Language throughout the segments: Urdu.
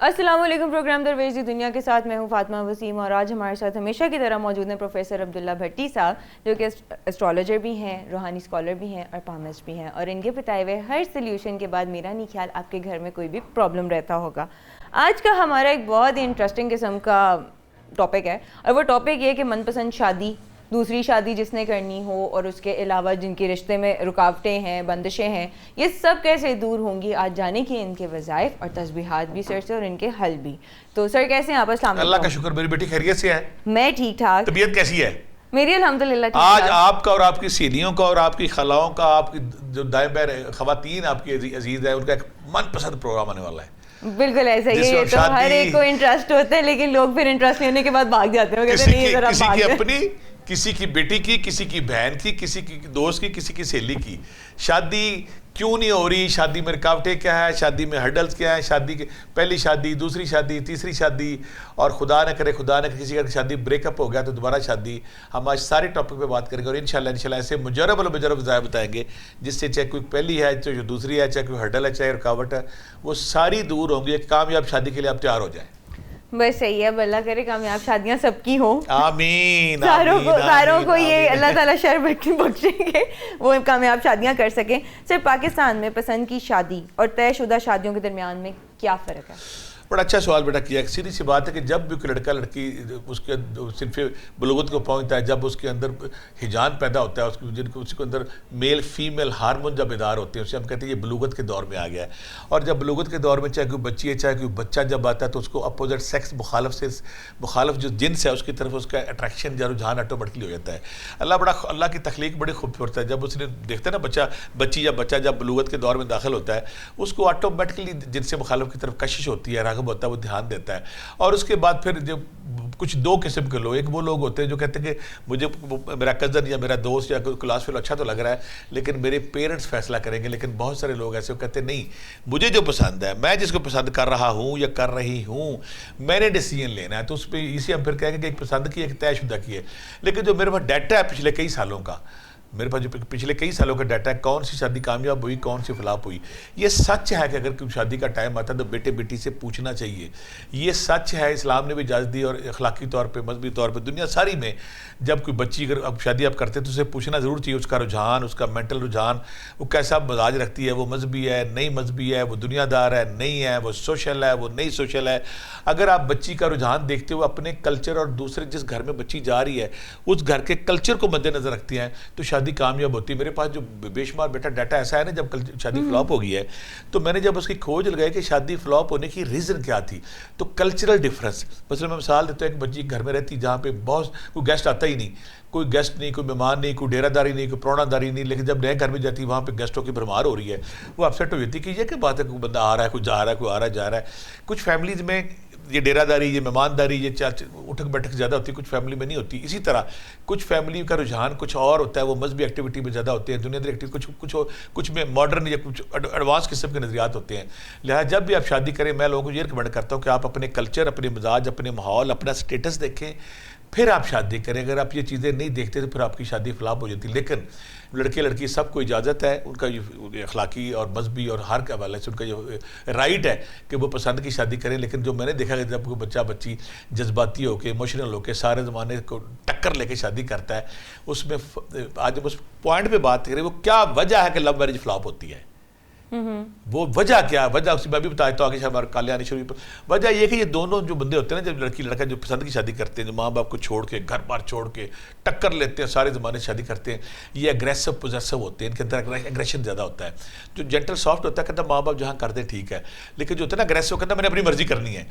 السلام علیکم. پروگرام درویش دی دنیا کے ساتھ میں ہوں فاطمہ وسیم, اور آج ہمارے ساتھ ہمیشہ کی طرح موجود ہیں پروفیسر عبداللہ بھٹی صاحب, جو کہ اسٹرالوجر بھی ہیں, روحانی اسکالر بھی ہیں اور پامسٹ بھی ہیں, اور ان کے بتائے ہوئے ہر سلیوشن کے بعد میرا نہیں خیال آپ کے گھر میں کوئی بھی پرابلم رہتا ہوگا. آج کا ہمارا ایک بہت ہی انٹرسٹنگ قسم کا ٹاپک ہے, اور وہ ٹاپک یہ کہ من پسند شادی, دوسری شادی جس نے کرنی ہو, اور اس کے علاوہ جن کے رشتے میں رکاوٹیں ہیں, بندشیں ہیں, یہ سب کیسے دور ہوں گی. آج جانے کی ان کے وظائف اور تسبیحات بھی سر سے, اور ان کے حل بھی. تو سر کیسے ہیں آپ؟ السلام علیکم. اللہ کا شکر, میری بیٹی خیریت سے ہے؟ میں ٹھیک ٹھاک. طبیعت کیسی ہے؟ میری الحمدللہ ٹھیک. آج آپ کا اور آپ کی سہیلیوں کا اور آپ کی خلاؤں کا, آپ کی جو دائیں بائیں خواتین آپ کی عزیز ہیں, ان کا ایک من پسند پروگرام آنے والا ہے. بالکل ایسا ہی ہے. تو ہر ایک کو انٹرسٹ ہوتا ہے, لیکن لوگ پھر انٹرسٹ لینے کے بعد بھاگ جاتے ہیں. کسی کی اپنی, کسی کی بیٹی کی, کسی کی بہن کی, کسی کی دوست کی, کسی کی سہیلی کی شادی کیوں نہیں ہو رہی, شادی میں رکاوٹیں کیا ہے, شادی میں ہرڈلز کیا ہیں, شادی کی پہلی شادی, دوسری شادی, تیسری شادی, اور خدا نہ کرے کسی کا شادی بریک اپ ہو گیا تو دوبارہ شادی. ہم آج سارے ٹاپک پہ بات کریں گے, اور انشاءاللہ ایسے مجرب وضائع بتائیں گے جس سے چاہے کوئی پہلی ہے, چاہے دوسری ہے, چاہے کوئی ہرڈل ہے, چاہے رکاوٹ ہے, وہ ساری دور ہوں گی. ایک کامیاب شادی کے لیے آپ تیار ہو جائیں. بس صحیح ہے. اللہ کرے کامیاب شادیاں سب کی ہوں. آمین. ساروں کو یہ اللہ تعالیٰ شر بخشیں گے, وہ کامیاب شادیاں کر سکیں. صرف پاکستان میں پسند کی شادی اور طے شدہ شادیوں کے درمیان میں کیا فرق ہے؟ بڑا اچھا سوال بیٹا کیا. سیدھی سی بات ہے کہ جب بھی کوئی لڑکا لڑکی اس کے صرف بلوغت کو پہنچتا ہے, جب اس کے اندر ہجان پیدا ہوتا ہے, اس کے اندر میل فیمیل ہارمون جب بیدار ہوتے ہیں, اسے ہم کہتے ہیں یہ بلوغت کے دور میں آ گیا ہے. اور جب بلوغت کے دور میں چاہے کوئی بچی ہے, چاہے کوئی بچہ جب آتا ہے, تو اس کو اپوزٹ سیکس مخالف جو جنس ہے اس کی طرف اس کا اٹریکشن یا رجحان آٹومیٹکلی ہو جاتا ہے. اللہ کی تخلیق بڑی خوبصورت ہے. جب اس نے دیکھتا ہے نا بچی یا بچہ جب بلوغت کے دور میں داخل ہوتا ہے, اس کو آٹومیٹکلی جنس مخالف کی طرف کشش ہوتی ہے, ہوتا ہے, وہ دھیان دیتا ہے. اور اس کے بعد پھر جب کچھ دو قسم کے لوگ, ایک وہ لوگ ہوتے ہیں جو کہتے ہیں کہ مجھے میرا کزن یا میرا دوست یا کلاس فیلو اچھا تو لگ رہا ہے, لیکن میرے پیرنٹس فیصلہ کریں گے. لیکن بہت سارے لوگ ایسے کہتے ہیں نہیں, مجھے جو پسند ہے, میں جس کو پسند کر رہا ہوں یا کر رہی ہوں, میں نے ڈیسیژن لینا ہے. تو اس پہ اسی ہم پھر کہیں گے کہ ایک پسند کی, ایک طے شدہ کی ہے. لیکن جو میرے پاس ڈیٹا ہے پچھلے کئی سالوں کا, میرے پاس جو پچھلے کئی سالوں کا ڈیٹا ہے, کون سی شادی کامیاب ہوئی, کون سی فلاپ ہوئی. یہ سچ ہے کہ اگر کوئی شادی کا ٹائم آتا ہے تو بیٹے بیٹی سے پوچھنا چاہیے. یہ سچ ہے, اسلام نے بھی اجازت دی, اور اخلاقی طور پہ, مذہبی طور پہ, دنیا ساری میں جب کوئی بچی اگر اب شادی آپ کرتے ہیں تو اسے پوچھنا ضرور چاہیے اس کا رجحان, اس کا مینٹل رجحان, وہ کیسا مزاج رکھتی ہے, وہ مذہبی ہے, نہیں مذہبی ہے, وہ دنیا دار ہے, نہیں ہے, وہ سوشل ہے, وہ نہیں سوشل ہے. اگر آپ بچی کا رجحان دیکھتے ہوئے اپنے کلچر اور دوسرے جس گھر میں بچی جا رہی ہے اس گھر کے کلچر کو مد نظر رکھتی ہیں تو شادی کامیاب ہوتی ہے. میرے پاس جو بے شمار بیٹا ڈیٹا ایسا ہے نا, جب شادی فلاپ ہو گئی ہے تو میں نے جب اس کی کھوج لگائی کہ شادی فلاپ ہونے کی ریزن کیا تھی, تو کلچرل ڈفرنس. مثلا میں مثال دیتا ہوں, ایک بچی گھر میں رہتی جہاں پہ بہت کوئی گیسٹ آتا ہی نہیں, کوئی گیسٹ نہیں, کوئی مہمان نہیں, کوئی ڈیرہ داری نہیں, کوئی پرونا داری نہیں, لیکن جب نئے گھر میں جاتی وہاں پہ گیسٹوں کی بھرمار ہو رہی ہے, وہ اپسیٹ ہو جاتی کہ یہ کیا بات ہے, کوئی بندہ آ رہا ہے, کوئی جا رہا ہے, کوئی آ رہا ہے جا رہا ہے. کچھ فیملیز میں یہ ڈیرہ داری, یہ مہمان داری, یہ اٹھک بیٹھک زیادہ ہوتی ہے, کچھ فیملی میں نہیں ہوتی. اسی طرح کچھ فیملی کا رجحان کچھ اور ہوتا ہے, وہ مذہبی ایکٹیویٹی میں زیادہ ہوتے ہیں, دنیا داری ایکٹیویٹی, کچھ میں ماڈرن یا کچھ ایڈوانس قسم کے نظریات ہوتے ہیں. لہٰذا جب بھی آپ شادی کریں, میں لوگوں کو یہ ریکمینڈ کرتا ہوں کہ آپ اپنے کلچر, اپنے مزاج, اپنے ماحول, اپنا سٹیٹس دیکھیں, پھر آپ شادی کریں. اگر آپ یہ چیزیں نہیں دیکھتے تو پھر آپ کی شادی فلاپ ہو جاتی. لیکن لڑکے لڑکی سب کو اجازت ہے, ان کا یہ اخلاقی اور مذہبی اور ہر کے حوالے سے ان کا یہ رائٹ ہے کہ وہ پسند کی شادی کریں. لیکن جو میں نے دیکھا کہ جب کوئی بچہ بچی جذباتی ہو کے, ایموشنل ہو کے, سارے زمانے کو ٹکر لے کے شادی کرتا ہے, اس میں آج ہم اس پوائنٹ پہ بات کریں, وہ کیا وجہ ہے کہ لو میرج فلاپ ہوتی ہے. وہ وجہ کیا ہے, وجہ اس میں بھی بتاتا ہوں کہ ہمارے کالیہ آنی شروع. وجہ یہ کہ یہ دونوں جو بندے ہوتے ہیں نا, جب لڑکی لڑکا جو پسند کی شادی کرتے ہیں, جو ماں باپ کو چھوڑ کے, گھر بار چھوڑ کے ٹکر لیتے ہیں, سارے زمانے سے شادی کرتے ہیں, یہ اگریسو پوزیسو ہوتے ہیں, ان کے اندر اگریشن زیادہ ہوتا ہے. جو جینٹل سافٹ ہوتا ہے کہتا ہے ماں باپ جہاں کر دیں ٹھیک ہے, لیکن جو ہوتا ہے نا اگریسو کہتا ہے میں نے اپنی مرضی کرنی ہے.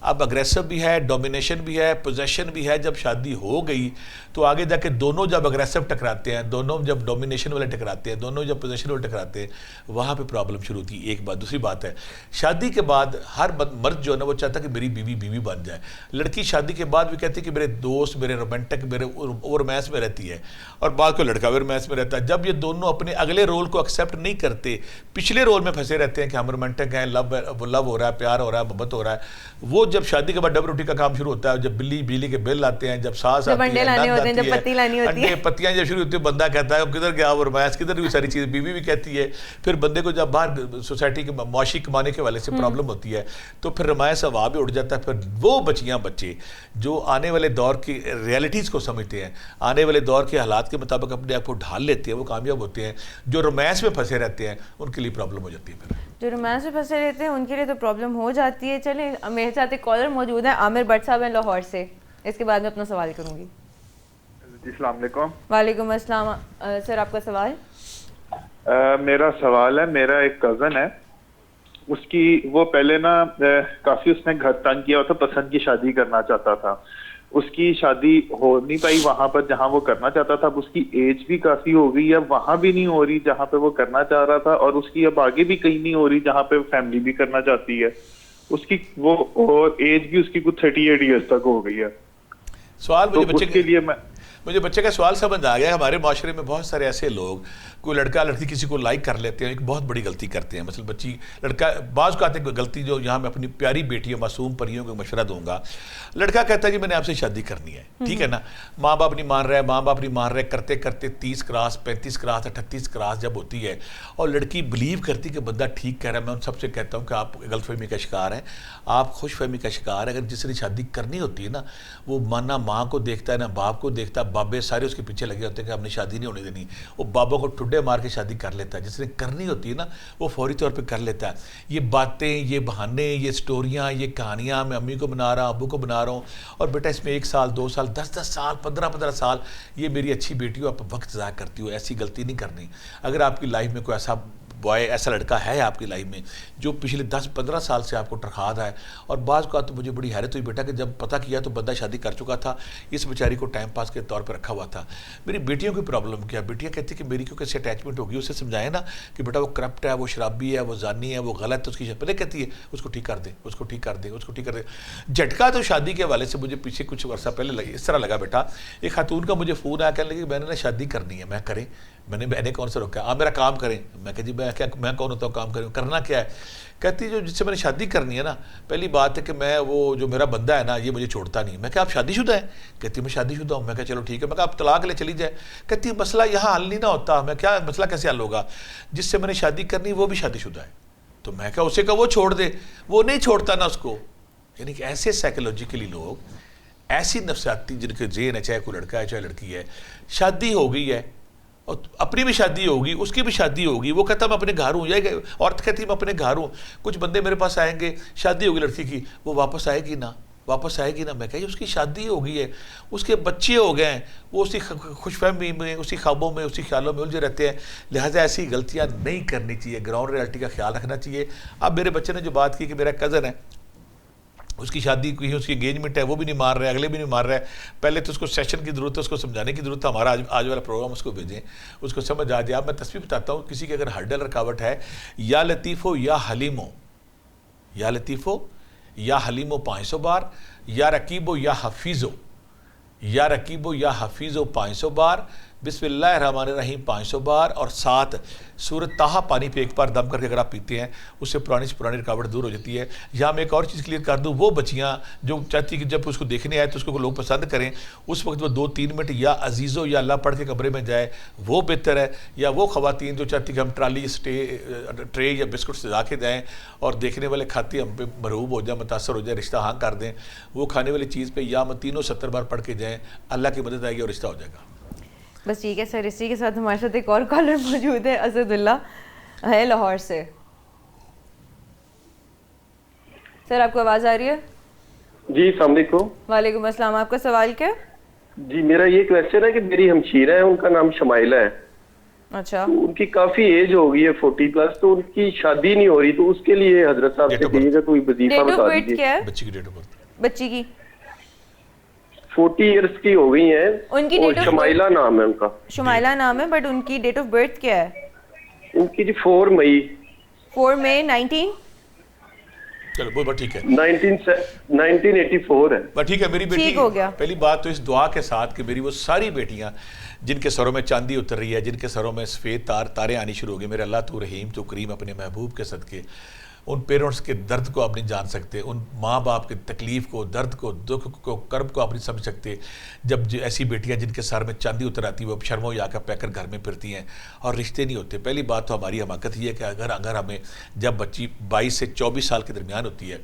اب اگریسو بھی ہے, ڈومینیشن بھی ہے, پوزیشن بھی ہے. جب شادی ہو گئی تو آگے جا کے دونوں جب اگریسو ٹکراتے ہیں, دونوں جب ڈومینیشن والے ٹکراتے ہیں, دونوں جب پوزیشن والے ٹکراتے ہیں, وہاں پہ پرابلم شروع ہوتی ہے. ایک بات. دوسری بات ہے, شادی کے بعد ہر مرد جو ہے نا وہ چاہتا ہے کہ میری بیوی بن جائے. لڑکی شادی کے بعد بھی کہتی ہے کہ میرے دوست, میرے رومانٹک, میرے وہ رومانس میں رہتی ہے, اور بعد کو لڑکا بھی رومانس میں رہتا ہے. جب یہ دونوں اپنے اگلے رول کو ایکسیپٹ نہیں کرتے, پچھلے رول میں پھنسے رہتے ہیں کہ ہم رومانٹک ہیں, لو ہو رہا ہے, پیار ہو رہا ہے, محبت ہو رہا ہے, وہ جب شادی کے بعد ڈبل روٹی کا کام شروع ہوتا ہے, جب بجلی کے بل آتے ہیں, جب ساس جب آتی انڈے ہے, لانے نند ہوتے ہیں, آتی جب پتی لانی ہوتی ہے, انڈے پتیاں جب شروع ہوتی ہیں, بندہ کہتا ہے کدھر گیا وہ رمایس, کدھر بھی ساری چیز, بیوی بھی کہتی ہے. پھر بندے کو جب باہر سوسائٹی کے معاشی کمانے کے والے سے پرابلم ہوتی ہے تو پھر رمایس ہوا بھی اڑ جاتا ہے. پھر وہ بچیاں بچے جو آنے والے دور کی ریئلٹیز کو سمجھتے ہیں, آنے والے دور کے حالات کے مطابق اپنے آپ کو ڈھال لیتے ہیں, وہ کامیاب ہوتے ہیں. جو رومانس میں پھنسے رہتے ہیں ان کے لیے پرابلم ہو جاتی ہے. پھر جو رومانس میں پھنسے رہتے ہیں ان کے لیے تو پرابلم ہو جاتی ہے. چلیں میرے ساتھ ایک کالر موجود ہے, عامر بٹ صاحب ہیں لاہور سے, اس کے بعد میں اپنا سوال کروں گی. جی السلام علیکم. وعلیکم السلام. سر آپ کا سوال؟ میرا سوال ہے, میرا ایک کزن ہے, اس کی وہ پہلے نا کافی اس نے گھر تنگ کیا تھا, پسند کی شادی کرنا چاہتا تھا, اس کی شادی ہو نہیں پائی وہاں پر جہاں وہ کرنا چاہتا تھا. اب اس کی ایج بھی کافی ہو گئی ہے, وہاں بھی نہیں ہو رہی جہاں پہ وہ کرنا چاہ رہا تھا, اور اس کی اب آگے بھی کہیں نہیں ہو رہی جہاں پہ فیملی بھی کرنا چاہتی ہے. اس کی وہ ایج بھی اس کی کچھ 38 ایئرس تک ہو گئی ہے. سوال مجھے بچے کا سوال سمجھ آ گیا. ہمارے معاشرے میں بہت سارے ایسے لوگ, کوئی لڑکا لڑکی کسی کو لائک کر لیتے ہیں, ایک بہت بڑی غلطی کرتے ہیں. مثلا بچی لڑکا بعض کو آتے ہیں کوئی غلطی, جو یہاں میں اپنی پیاری بیٹی معصوم پریوں کو مشورہ دوں گا. لڑکا کہتا ہے جی میں نے آپ سے شادی کرنی ہے, ٹھیک ہے نا, ماں باپ نہیں مان رہے, کرتے کرتے 30 کراس 35 کراس 38 کراس جب ہوتی ہے اور لڑکی بلیو کرتی کہ بندہ ٹھیک کہہ رہا ہے. میں ان سب سے کہتا ہوں کہ آپ غلط فہمی کا شکار ہیں, آپ خوش فہمی کا شکار ہیں. اگر جس نے شادی کرنی ہوتی ہے نا, وہ نہ ماں کو دیکھتا ہے نہ باپ کو دیکھتا, بابے سارے اس کے پیچھے لگے ہوتے ہیں کہ ہم نے شادی نہیں ہونے دینی. وہ بابوں کو ٹڈے مار کے شادی کر لیتا ہے. جس نے کرنی ہوتی ہے نا وہ فوری طور پہ کر لیتا ہے. یہ باتیں, یہ بہانے, یہ سٹوریاں, یہ کہانیاں, میں امی کو بنا رہا ہوں, ابو کو بنا رہا ہوں, اور بیٹا اس میں 1 سال 2 سال 10 سال 15 سال یہ میری اچھی بیٹی ہو, آپ وقت ضائع کرتی ہو. ایسی غلطی نہیں کرنی. اگر آپ کی لائف میں کوئی ایسا بوائے, ایسا لڑکا ہے آپ کی لائف میں جو پچھلے 10-15 سال سے آپ کو ٹرخا رہا ہے, اور بعض کا تو مجھے بڑی حیرت ہوئی بیٹا کہ جب پتہ کیا تو بندہ شادی کر چکا تھا, اس بیچاری کو ٹائم پاس کے طور پہ رکھا ہوا تھا. میری بیٹیوں کی پرابلم کیا, بیٹیاں کہتی کہ میری کیوں کیسے اٹیچمنٹ ہوگی. اسے سمجھائے نا کہ بیٹا وہ کرپٹ ہے, وہ شرابی ہے, وہ زانی ہے, وہ غلط ہے, اس کی پہلے کہتی ہے اس کو ٹھیک کر دے, اس کو ٹھیک کر دے, اس کو ٹھیک کر دے. جھٹکا تو شادی کے حوالے سے مجھے پیچھے کچھ عرصہ پہلے اس طرح لگا بیٹا, ایک خاتون کا مجھے فون آیا, کہنے لگی میں نے شادی کرنی ہے. میں کریں, میں نے کون سا روکا, آپ میرا کام کریں. میں کہ جی میں کون ہوتا ہوں کام کریں, کرنا کیا ہے. کہتی جو جس سے میں نے شادی کرنی ہے نا, پہلی بات ہے کہ میں وہ جو میرا بندہ ہے نا یہ مجھے چھوڑتا نہیں. میں کہ آپ شادی شدہ ہیں؟ کہتی میں شادی شدہ ہوں. میں کہا چلو ٹھیک ہے. میں کہا آپ طلاق لے چلی جائے. کہتی مسئلہ یہاں حل نہیں نہ ہوتا. میں کیا مسئلہ کیسے حل ہوگا, جس سے میں نے شادی کرنی وہ بھی شادی شدہ ہے. تو میں کہا اسے کہا وہ چھوڑ دے, وہ نہیں چھوڑتا نا اس کو. یعنی کہ ایسے سائیکولوجیکلی لوگ, ایسی نفسیاتی جن کے ذہن ہے, چاہے کوئی لڑکا ہے چاہے لڑکی ہے, شادی ہو گئی ہے اور اپنی بھی شادی ہوگی, اس کی بھی شادی ہوگی, وہ کہتا میں اپنے گھر ہوں, یا عورت کہتی میں اپنے گھر ہوں. کچھ بندے میرے پاس آئیں گے, شادی ہوگی لڑکی کی, وہ واپس آئے گی نا, واپس آئے گی نا. میں کہا اس کی شادی ہو گئی ہے, اس کے بچے ہو گئے ہیں, وہ اسی خوش فہمی میں, اسی خوابوں میں, اسی خیالوں میں الجھے رہتے ہیں. لہٰذا ایسی غلطیاں نہیں کرنی چاہیے, گراؤنڈ ریالٹی کا خیال رکھنا چاہیے. اب میرے بچے نے جو بات کی کہ میرا کزن ہے, اس کی شادی کی ہے, اس کی انگیجمنٹ ہے, وہ بھی نہیں مار رہے, اگلے بھی نہیں مار رہے. پہلے تو اس کو سیشن کی ضرورت ہے, اس کو سمجھانے کی ضرورت ہے. ہمارا آج والا پروگرام اس کو بھیجیں, اس کو سمجھ آ جائے. اب میں تصویر بتاتا ہوں, کسی کی اگر ہرڈل رکاوٹ ہے, یا لطیف ہو یا حلیم ہو, یا لطیف ہو یا حلیم ہو 500 بار, یا رقیب ہو یا حفیظ ہو, یا رقیب ہو یا حفیظ ہو 500 بار, بسم اللہ الرحمن الرحیم 500 بار, اور 7 سورۃ طٰہٰ پانی پہ ایک بار دم کر کے اگر آپ پیتے ہیں, اس سے پرانی سے پرانی رکاوٹ دور ہو جاتی ہے. یہاں میں ایک اور چیز کلیئر کر دوں, وہ بچیاں جو چاہتی کہ جب اس کو دیکھنے آئے تو اس کو لوگ پسند کریں, اس وقت وہ 2-3 منٹ یا عزیزو یا اللہ پڑھ کے کمرے میں جائے, وہ بہتر ہے. یا وہ خواتین جو چاہتی کہ ہم ٹرالی ٹرے یا بسکٹ سجا کے جائیں اور دیکھنے والے کھاتے ہم پہ مرعوب ہو جائیں, متاثر ہو جائیں, رشتہ ہاں کر دیں, وہ کھانے والی چیز پہ یا 370 بار پڑھ کے جائیں, اللہ کی مدد آئے گی اور رشتہ ہو جائے گا. بس ٹھیک ہے سر. اسی کے ساتھ ہمارے ساتھ ایک اور کالر موجود ہے, اسد اللہ ہے لاہور سے. سر آپ کو آواز آ رہی ہے؟ جی السلام علیکم. وعلیکم السلام. آپ کا سوال کیا؟ جی میرا یہ کویسچن ہے کہ میری ہمشیرہ ہے, ان کا نام شمائلہ ہے. اچھا. تو ان کی کافی ایج ہو گئی ہے 40+, تو ان کی شادی نہیں ہو رہی, تو اس کے لیے حضرت صاحب سے کہیے گا کوئی وظیفہ بتا دیجیے. کیا ہے بچی کی ڈیٹ آف برتھ؟ بچی کی 40 ایئرس کی ہو گئی ہیں, ان کی اور شمائلہ نام ہے ان کا. شمائلہ نام ہے, بٹ ان کی ڈیٹ آف برتھ کیا ہے؟ ان کی جی 4 مئی 4 مئی 19. چلو وہ ٹھیک ہے, 1984 ہے. بس ٹھیک ہے. میری بیٹی ٹھیک ہو گیا. پہلی بات تو اس دعا کے ساتھ کہ میری وہ ساری بیٹیاں جن کے سروں میں چاندی اتر رہی ہے, جن کے سروں میں سفید تارے آنی شروع ہو گئے, میرے اللہ تو رحیم تو کریم اپنے محبوب کے صدقے ان پیرنٹس کے درد کو آپ نہیں جان سکتے, ان ماں باپ کے تکلیف کو, درد کو, دکھ کو, کرب کو آپ نہیں سمجھ سکتے. جب ایسی بیٹیاں جن کے سر میں چاندی اتر آتی وہ شرموں یا کر پہ کر گھر میں پھرتی ہیں اور رشتے نہیں ہوتے. پہلی بات تو ہماری حماقت یہ ہے کہ اگر ہمیں جب بچی 22 سے 24 سال کے درمیان ہوتی ہے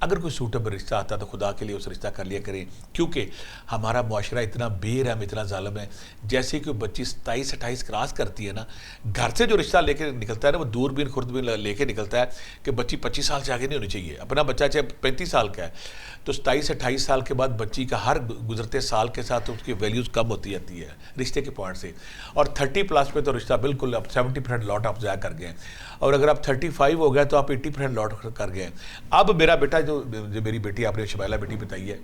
اگر کوئی سوٹیبل رشتہ آتا ہے تو خدا کے لیے اس رشتہ کر لیا کریں, کیونکہ ہمارا معاشرہ اتنا بے رحم, اتنا ظالم ہے. جیسے کہ بچی 27-28 کراس کرتی ہے نا, گھر سے جو رشتہ لے کے نکلتا ہے نا وہ دوربین خوردبین لے کے نکلتا ہے کہ بچی 25 سال سے آگے نہیں ہونی چاہیے. اپنا بچہ چاہے 35 سال کا ہے تو 27-28 سال کے بعد بچی کا ہر گزرتے سال کے ساتھ اس کی ویلیوز کم ہوتی جاتی ہے رشتے کے پوائنٹ سے. اور 30+ پہ تو رشتہ بالکل اب 70% لاٹ آپ ضائع کر گئے ہیں, اور اگر آپ 35 ہو گئے تو آپ 80% لاٹ کر گئے ہیں. اب میرا بیٹا جو میری بیٹی آپ نے شمائلہ بیٹی بتائی ہے,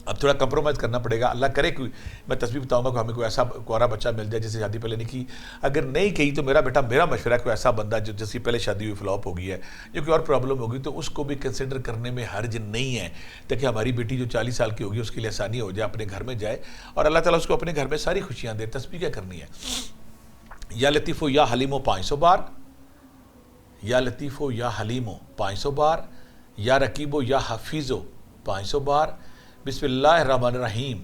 اب تھوڑا کمپرومائز کرنا پڑے گا. اللہ کرے کوئی, میں تصویر بتاؤں گا کہ ہمیں کوئی ایسا کوارا بچہ مل جائے جس سے شادی پہلے نہیں کی. اگر نہیں کی تو میرا مشورہ ہے کوئی ایسا بندہ جس کی پہلے شادی ہوئی فلاپ ہو گئی ہے, جو کوئی اور پرابلم ہوگی تو اس کو بھی کنسیڈر کرنے میں حرج نہیں ہے, تاکہ ہماری بیٹی جو 40 سال کی ہوگی اس کے لیے آسانی ہو جائے, اپنے گھر میں جائے اور اللہ تعالیٰ اس کو اپنے گھر میں ساری خوشیاں دے. تسبیح کیا کرنی ہے؟ یا لطیفو یا حلیمو 500 بار, یا لطیفو یا حلیمو 500 بار, یا رقیبو یا حفیظو 500 بار, بسم اللہ الرحمن الرحیم,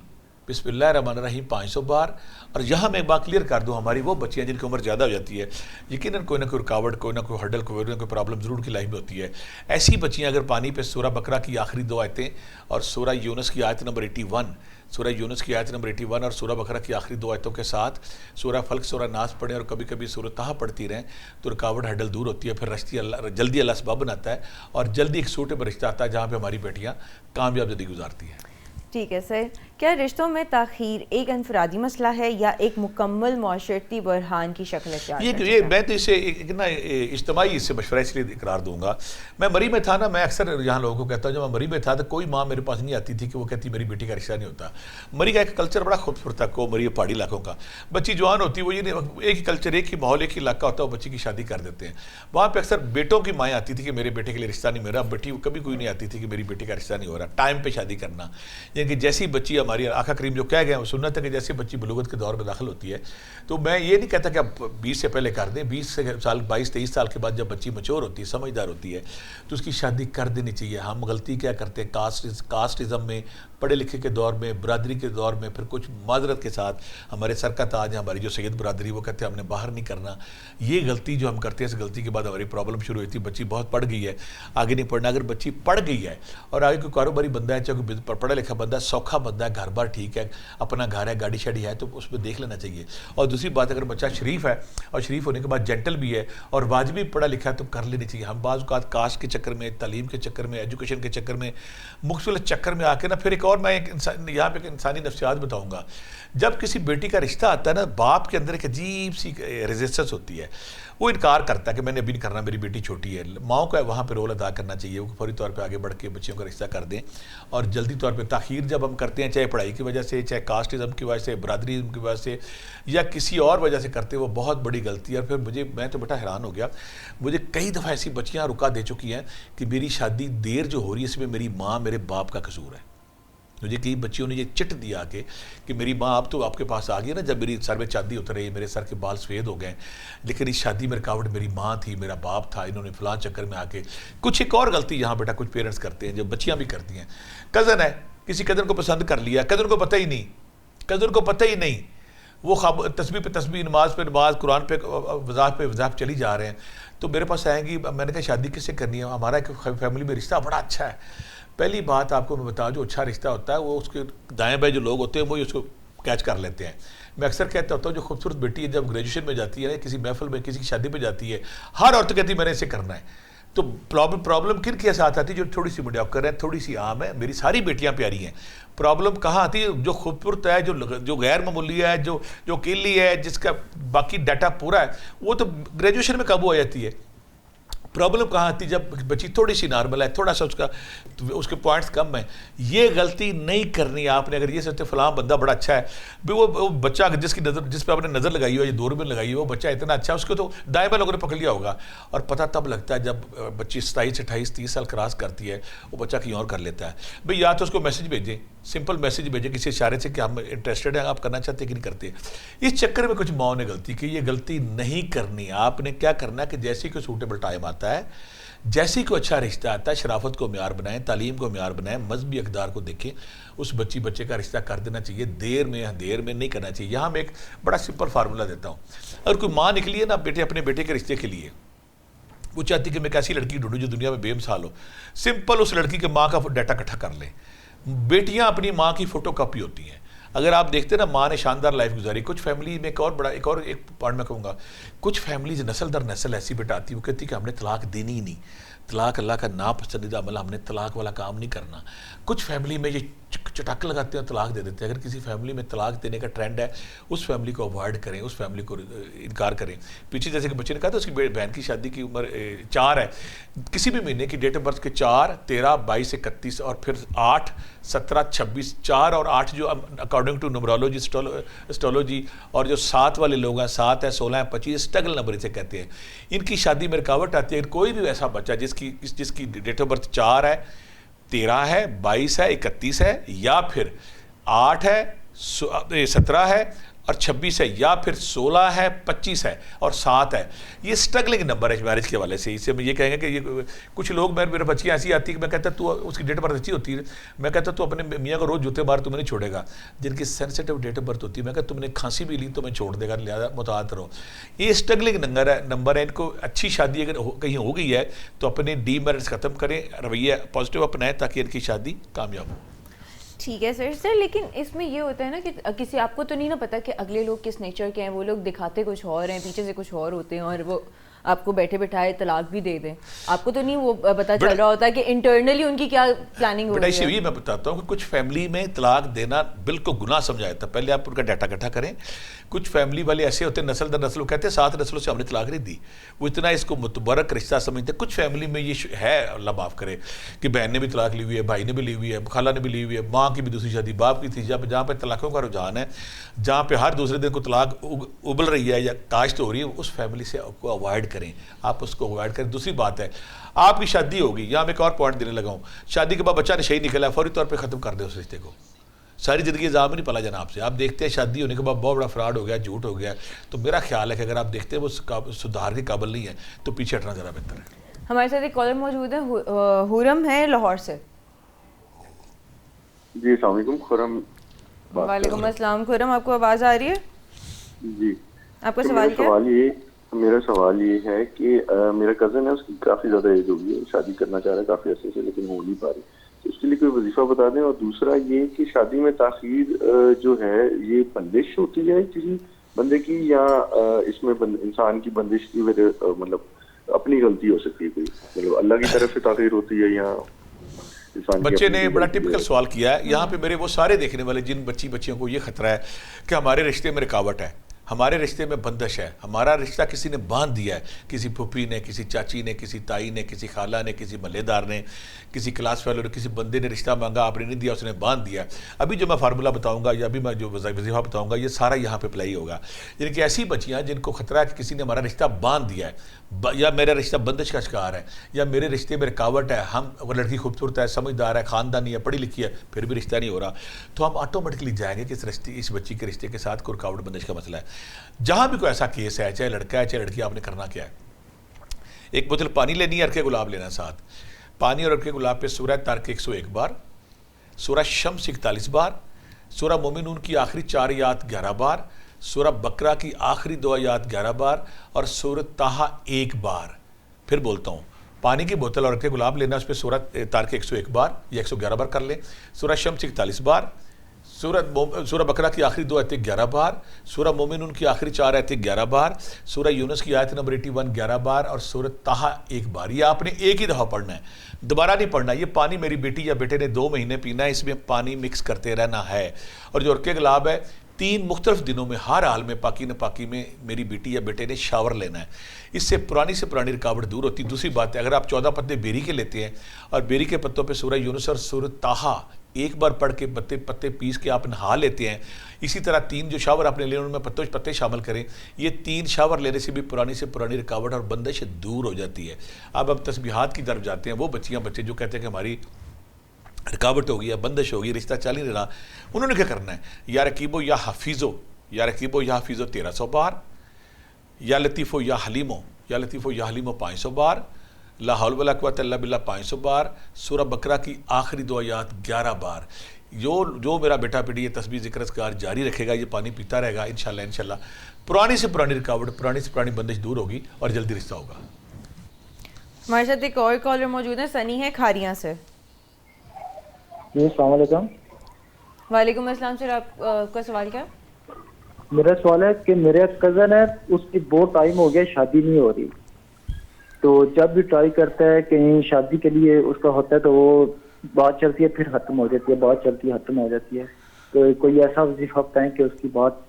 بسم اللہ الرحمن الرحیم 500 بار. اور یہاں میں ایک بات کلیئر کر دوں, ہماری وہ بچیاں جن کی عمر زیادہ ہو جاتی ہے, یقیناً کوئی نہ کوئی رکاوٹ, کوئی نہ کوئی ہرڈل, کوئی نہ کوئی پرابلم ضرور کی لائف میں ہوتی ہے. ایسی بچیاں اگر پانی پہ سورہ بقرہ کی آخری 2 آیتیں اور سورہ یونس کی آیت نمبر 81, سورہ یونس کی آیت نمبر 81 اور سورہ بقرہ کی آخری 2 آیتوں کے ساتھ سورہ فلق, سورہ ناس پڑھیں اور کبھی کبھی سورہ طہ پڑھتی رہیں تو رکاوٹ ہرڈل دور ہوتی ہے. پھر جلدی اللہ اسباب بناتا ہے اور جلدی ایک سوٹیبل رشتہ آتا ہے جہاں پہ ہماری بیٹیاں کامیاب زندگی گزارتی ہیں. ٹھیک ہے سر, کیا رشتوں میں تاخیر ایک انفرادی مسئلہ ہے یا ایک مکمل معاشرتی بحران کی شکل اختیار کرتا ہے؟ یہ میں تو اسے ایک نا اجتماعی اس سے مشورہ اس لیے اقرار دوں گا. میں مری میں تھا نا, میں اکثر یہاں لوگوں کو کہتا ہوں جب میں مری میں تھا تو کوئی ماں میرے پاس نہیں آتی تھی کہ وہ کہتی میری بیٹی کا رشتہ نہیں ہوتا. مری کا ایک کلچر بڑا خوبصورت تھا, کو مری پہاڑی علاقوں کا, بچی جوان ہوتی وہ یہ ایک ہی کلچر, ایک ہی ماحول, ایک ہی علاقہ ہوتا ہے, وہ بچی کی شادی کر دیتے ہیں. وہاں پہ اکثر بیٹوں کی مائیں آتی تھی کہ میرے بیٹے کے لیے رشتہ نہیں, میرا بیٹی کبھی کوئی نہیں آتی تھی کہ میری بیٹی کا رشتہ نہیں ہو رہا. ٹائم پہ شادی کرنا, یعنی کہ جیسی بچی ہماری آقا کریم جو کہہ گئے ہیں وہ سنت ہے کہ جیسے بچی بلوغت کے دور میں داخل ہوتی ہے تو میں یہ نہیں کہتا کہ آپ 20 سے پہلے کر دیں. 20 سال 22-23 سال کے بعد جب بچی میچور ہوتی ہے, سمجھدار ہوتی ہے, تو اس کی شادی کر دینی چاہیے. ہم غلطی کیا کرتے ہیں کاسٹزم میں, پڑھے لکھے کے دور میں, برادری کے دور میں, پھر کچھ معذرت کے ساتھ ہمارے سر کا تاج ہے ہماری جو سید برادری, وہ کہتے ہیں ہم نے باہر نہیں کرنا. یہ غلطی جو ہم کرتے ہیں, اس غلطی کے بعد ہماری پرابلم شروع ہوئی تھی. بچی بہت پڑھ گئی ہے, آگے نہیں پڑھنا. اگر بچی پڑھ گئی ہے اور آگے کوئی کاروباری بندہ ہے, چاہے کوئی پڑھا لکھا بندہ ہے, سوکھا بندہ ہے, گھر بار ٹھیک ہے, اپنا گھر ہے, گاڑی شاڑی ہے, تو اس پہ دیکھ لینا چاہیے. اور دوسری بات, اگر بچہ شریف ہے اور شریف ہونے کے بعد جینٹل بھی ہے اور واجبی پڑھا لکھا ہے تو کر لینی چاہیے. ہم بعض اوقات کاسٹ کے چکر میں, تعلیم کے چکر میں, ایجوکیشن کے چکر میں, مختلف چکر میں آ کے نا, پھر ایک اور میں یہاں پہ ایک انسانی نفسیات بتاؤں گا. جب کسی بیٹی کا رشتہ آتا ہے نا, باپ کے اندر ایک عجیب سی ریزسٹنس ہوتی ہے, وہ انکار کرتا ہے کہ میں نے ابھی نہیں کرنا, میری بیٹی چھوٹی ہے. ماؤں کا وہاں پہ رول ادا کرنا چاہیے, وہ فوری طور پہ آگے بڑھ کے بچیوں کا رشتہ کر دیں. اور جلدی طور پہ تاخیر جب ہم کرتے ہیں, چاہے پڑھائی کی وجہ سے, چاہے کاسٹزم کی وجہ سے, برادریزم کی وجہ سے, یا کسی اور وجہ سے کرتے, وہ بہت بڑی غلطی ہے. اور پھر میں تو بیٹا حیران ہو گیا, مجھے کئی دفعہ ایسی بچیاں رکا دے چکی ہیں کہ میری شادی دیر جو ہو رہی ہے اس میں میری ماں میرے باپ کا قصور ہے. مجھے کئی بچیوں نے یہ چٹ دیا کہ میری ماں اب تو آپ کے پاس آ گئی نا, جب میری سر میں چاندی اتر رہی, میرے سر کے بال سفید ہو گئے, لیکن اس شادی میں رکاوٹ میری ماں تھی, میرا باپ تھا, انہوں نے فلاں چکر میں آ کے کچھ. ایک اور غلطی یہاں بیٹا کچھ پیرنٹس کرتے ہیں, جو بچیاں بھی کرتی ہیں. کزن ہے, کسی کزن کو پسند کر لیا, کزن کو پتہ ہی نہیں, وہ تسبیح پہ تسبیح, نماز پہ نماز, قرآن پہ وظائف چلی جا رہے ہیں. تو میرے پاس آئیں گی, میں نے کہا شادی کس سے کرنی ہے, ہمارا ایک فیملی میں رشتہ بڑا اچھا ہے. پہلی بات آپ کو میں بتا, جو اچھا رشتہ ہوتا ہے وہ اس کے دائیں بائیں جو لوگ ہوتے ہیں وہی اس کو کیچ کر لیتے ہیں. میں اکثر کہتا ہوتا ہوں, جو خوبصورت بیٹی ہے جب گریجویشن میں جاتی ہے, کسی محفل میں کسی کی شادی پہ جاتی ہے, ہر عورت کہتی ہے میں نے اسے کرنا ہے. تو پرابلم کن کے ساتھ آتی ہے؟ جو تھوڑی سی میڈیوکر ہے, تھوڑی سی عام ہے. میری ساری بیٹیاں پیاری ہیں. پرابلم کہاں آتی ہے؟ جو خوبصورت ہے, جو غیر معمولی ہے, جو اکیلی ہے, جس کا باقی ڈیٹا پورا ہے, وہ تو گریجویشن میں قابو ہو جاتی ہے. پرابلم کہاں آتی ہے؟ جب بچی تھوڑی سی نارمل ہے, تھوڑا سا اس کے پوائنٹس کم ہیں. یہ غلطی نہیں کرنی آپ نے. اگر یہ سوچتے فلاں بندہ بڑا اچھا ہے, وہ بچہ جس پہ آپ نے نظر لگائی ہو, یہ دوربین لگائی ہو, وہ بچہ اتنا اچھا ہے, اس کو تو دائیں بائیں لوگوں نے پکڑ لیا ہوگا. اور پتہ تب لگتا ہے جب بچی 27 28 30 سال کراس کرتی ہے, وہ بچہ کہیں اور کر لیتا ہے. بھئی یا تو اس کو میسج بھیجیں, سمپل میسج بھیجیں کسی اشارے سے کہ ہم انٹرسٹڈ ہیں, آپ کرنا چاہتے ہیں کہ نہیں کرتے. اس چکر میں کچھ ماؤں نے غلطی کی. یہ غلطی نہیں کرنی. آپ نے کیا کرنا ہے کہ جیسے کوئی سوٹیبل ٹائم آتا ہے, جیسے کوئی اچھا رشتہ آتا ہے شرافت کو معیار بنائیں, تعلیم کو معیار بنائیں, مذہبی اقدار کو دیکھیں, اس بچے کا رشتہ کر دینا چاہیے, دیر میں نہیں کرنا چاہیے. یہاں میں ایک بڑا سمپل فارمولہ دیتا ہوں. اگر کوئی ماں نکلی ہے نا اپنے بیٹے کے رشتے کے لیے, وہ چاہتی کہ میں ایک ایسی لڑکی ڈھونڈوں جو دنیا میں بے مثال ہو, سمپل اس لڑکی کے ماں کا ڈیٹا اکٹھا کر لیں. بیٹیاں اپنی ماں کی فوٹو کاپی ہوتی ہیں. اگر آپ دیکھتے ہیں نا ماں نے شاندار لائف گزاری, کچھ فیملی میں ایک پارٹ میں کہوں گا, کچھ فیملیز نسل در نسل ایسی بیٹا آتی ہے وہ کہتی کہ ہم نے طلاق دینی ہی نہیں, طلاق اللہ کا ناپسندیدہ عمل, ہم نے طلاق والا کام نہیں کرنا. کچھ فیملی میں یہ چٹاک لگاتے ہیں طلاق دے دیتے ہیں. اگر کسی فیملی میں طلاق دینے کا ٹرینڈ ہے, اس فیملی کو اوائڈ کریں, اس فیملی کو انکار کریں. پیچھے جیسے کہ بچے نے کہا تھا اس کی بہن کی شادی کی عمر 4 ہے, کسی بھی مہینے کی ڈیٹ آف برتھ کے 4, 13, 22, 31 اور پھر 8, 17, 26, 4 اور 8 جو اکارڈنگ ٹو نمبرولوجی اسٹرولوجی, اور جو 7 والے لوگ ہیں 7 ہے 16 ہے 25 اسٹگل نمبر اسے کہتے ہیں, ان کی شادی میں رکاوٹ آتی ہے. کوئی بھی ایسا بچہ جس کی ڈیٹ آف برتھ 4 ہے, 13 ہے, 22 ہے, 31 ہے, یا پھر 8 ہے, 17 ہے اور 26 ہے, یا پھر 16 ہے, 25 ہے اور 7 ہے, یہ سٹرگلنگ نمبر ہے میرج کے حوالے سے. اس سے یہ کہیں گے کہ یہ کچھ لوگ میرے بچیاں ایسی آتی ہے کہ میں کہتا تو اس کی ڈیٹ آف برتھ اچھی ہوتی ہے, میں کہتا تو اپنے میاں کو روز جوتے مار تمہیں نہیں چھوڑے گا. جن کی سینسٹیو ڈیٹ آف برتھ ہوتی ہے میں کہتا تم نے کھانسی بھی لی تو میں چھوڑ دے گا, لہٰذا متعارف رہو. یہ سٹرگلنگ نمبر ہے. ان کو اچھی شادی اگر کہیں ہو گئی ہے تو اپنے ڈی میرٹس ختم کریں, رویہ پازیٹیو اپنائیں تاکہ ان کی شادی کامیاب ہو. ٹھیک ہے سر لیکن اس میں یہ ہوتا ہے نا کہ کسی آپ کو تو نہیں نا پتا کہ اگلے لوگ کس نیچر کے ہیں, وہ لوگ دکھاتے کچھ اور ہیں, پیچھے سے کچھ اور ہوتے ہیں, اور وہ آپ کو بیٹھے بٹھائے طلاق بھی دے دیں. آپ کو تو نہیں وہ پتا چل رہا ہوتا کہ انٹرنلی ان کی کیا پلاننگ ہو رہی ہے. میں بتاتا ہوں کہ کچھ فیملی میں طلاق دینا بالکل گناہ سمجھا جاتا ہے. پہلے آپ ان کا ڈیٹا اکٹھا کریں. کچھ فیملی والے ایسے ہوتے ہیں نسل در نسل, وہ کہتے ہیں 7 نسلوں سے ہم نے طلاق نہیں دی, وہ اتنا اس کو متبرک رشتہ سمجھتے ہیں. کچھ فیملی میں یہ ہے, اللہ معاف کرے, کہ بہن نے بھی طلاق لی ہوئی ہے, بھائی نے بھی لی ہوئی ہے, خالہ نے بھی لی ہوئی ہے, ماں کی بھی دوسری شادی باپ کی تھی. جہاں پہ طلاقوں کا رجحان ہے, جہاں پہ ہر دوسرے دن کو طلاق ابل رہی ہے یا کاشت ہو رہی ہے, اس فیملی سے آپ کو اوائڈ کریں, آپ اس کو اوائڈ کریں. دوسری بات ہے, آپ کی شادی ہوگی, یہاں میں ایک اور پوائنٹ دینے لگا ہوں, شادی کے بعد بچہ نشئی نکلا, فوری طور پہ ختم کر دیں اس رشتے کو. ساری زندگی الزام نہیں پلا جناب سے. آپ دیکھتے ہیں شادی ہونے کے بعد بہت بڑا فراڈ ہو گیا, جھوٹ ہو گیا. تو میرا خیال ہے کہ اگر آپ دیکھتے ہیں وہ سدھار کے قابل نہیں ہے تو پیچھے ہٹنا ذرا بہتر ہے. ہمارے ساتھ ایک کالر موجود ہے, حرم ہے لاہور سے. جی السلام علیکم. خرم. وعلیکم السلام. خرم, آپ کو آواز آ رہی ہے؟ جی. آپ کا سوال کیا؟ میرا سوال یہ ہے کہ میرا کزن ہے, اس کی کافی زیادہ ایج ہو گئی ہے, شادی کرنا چاہ رہا ہے کافی عرصے سے لیکن ہو نہیں پا رہی, تو اس کے لیے کوئی وظیفہ بتا دیں. اور دوسرا یہ کہ شادی میں تاخیر جو ہے یہ بندش ہوتی ہے کسی بندے کی, یا اس میں انسان کی بندش کی وجہ مطلب اپنی غلطی ہو سکتی ہے کوئی, مطلب اللہ کی طرف سے تاخیر ہوتی ہے یا بچے نے بڑا ٹپیکل سوال کیا ہے. یہاں پہ میرے وہ سارے دیکھنے والے جن بچیوں کو یہ خطرہ ہے کہ ہمارے رشتے میں رکاوٹ ہے, ہمارے رشتے میں بندش ہے, ہمارا رشتہ کسی نے باندھ دیا ہے, کسی پھوپھی نے, کسی چاچی نے, کسی تائی نے, کسی خالہ نے, کسی محلے دار نے, کسی کلاس فیلو نے, کسی بندے نے رشتہ مانگا, آپ نے نہیں دیا, اس نے باندھ دیا. ابھی جو میں فارمولہ بتاؤں گا یا ابھی میں جو وظیفہ بتاؤں گا یہ سارا یہاں پہ اپلائی ہوگا. یعنی کہ ایسی بچیاں جن کو خطرہ ہے کہ کسی نے ہمارا رشتہ باندھ دیا ہے, یا میرا رشتہ بندش کا شکار ہے, یا میرے رشتے میں رکاوٹ ہے, ہم اگر لڑکی خوبصورت ہے, سمجھدار ہے, خاندانی ہے, پڑھی لکھی ہے, پھر بھی رشتہ نہیں ہو رہا, تو ہم آٹومیٹکلی جائیں گے کہ اس بچی کے رشتے کے ساتھ کوئی رکاوٹ بندش کا مسئلہ ہے. جہاں بھی کوئی ایسا کیس ہے, چاہے لڑکا ہے چاہے لڑکی, آپ نے کرنا کیا ہے, ایک بوتل پانی لینی ہے, عرق گلاب لینا ساتھ. پانی اور عرق گلاب پہ سورہ طارق 101 بار, سورہ شمس 41 بار, سورہ مومنون کی آخری 4 آیات 11 بار, سورہ بقرہ کی آخری 2 آیات 11 بار, اور سورہ طٰہٰ 1 بار. پھر بولتا ہوں, پانی کی بوتل اور عرق گلاب لینا, اس پہ سورہ طارق 101 بار یا 111 بار کر لیں, سورہ شمس 41 بار, سورہ بقرہ کی آخری 2 آیتیں 11 بار, سورہ مومنون کی آخری 4 آیتیں 11 بار, سورہ یونس کی آیت نمبر 81 11 بار, اور سورہ طٰہٰ 1 بار. یہ آپ نے ایک ہی دفعہ پڑھنا ہے, دوبارہ نہیں پڑھنا. یہ پانی میری بیٹی یا بیٹے نے 2 مہینے پینا ہے, اس میں پانی مکس کرتے رہنا ہے. اور جو عرق گلاب ہے 3 مختلف دنوں میں ہر حال میں پاکی نپاکی میں میری بیٹی یا بیٹے نے شاور لینا ہے. اس سے پرانی رکاوٹ دور ہوتی. دوسری بات ہے, اگر آپ 14 پتے بیری کے لیتے ہیں اور بیری کے پتوں پہ سورہ یونس اور سورہ طٰہٰ 1 بار پڑھ کے پتے پیس کے آپ نہا لیتے ہیں, اسی طرح 3 جو شاور آپ نے لیے ان میں پتے شامل کریں. یہ 3 شاور لینے سے بھی پرانی رکاوٹ اور بندش دور ہو جاتی ہے. اب تسبیحات کی طرف جاتے ہیں. وہ بچے جو کہتے ہیں کہ ہماری رکاوٹ ہو گئی ہے, بندش ہو گئی, رشتہ چل نہیں رہا, انہوں نے کیا کرنا ہے, یا رقیبو یا حفیظو 1300 بار, یا لطیفو یا حلیمو 500 بار, لا حول ولا قوت الا باللہ 500 بار، سورہ بقرہ کی آخری 2 آیات 11 بار. جو میرا بیٹا بیٹی یہ تسبیح ذکر اذکار جاری رکھے گا، یہ پانی پیتا رہے گا، انشاءاللہ پرانی سے پرانی رکاوٹ، پرانی سے پرانی بندش دور ہوگی اور جلدی رشتہ ہوگا. ہمارے ساتھ ایک اور کالر موجود ہے، سنی ہے کھاریاں سے. جی السلام علیکم. وعلیکم السلام سر، آپ کا سوال کیا؟ میرا سوال ہے کہ میرا کزن ہے، اس کی بہت ٹائم ہو گیا شادی نہیں ہو رہی، تو جب بھی ٹرائی کرتا ہے کہیں شادی کے لیے اس کا ہوتا ہے تو وہ بات چلتی ہے پھر ختم ہو جاتی ہے، بات چلتی ہے ختم ہو جاتی ہے. تو کوئی ایسا وظیفہ بتائیں کہ اس کی بات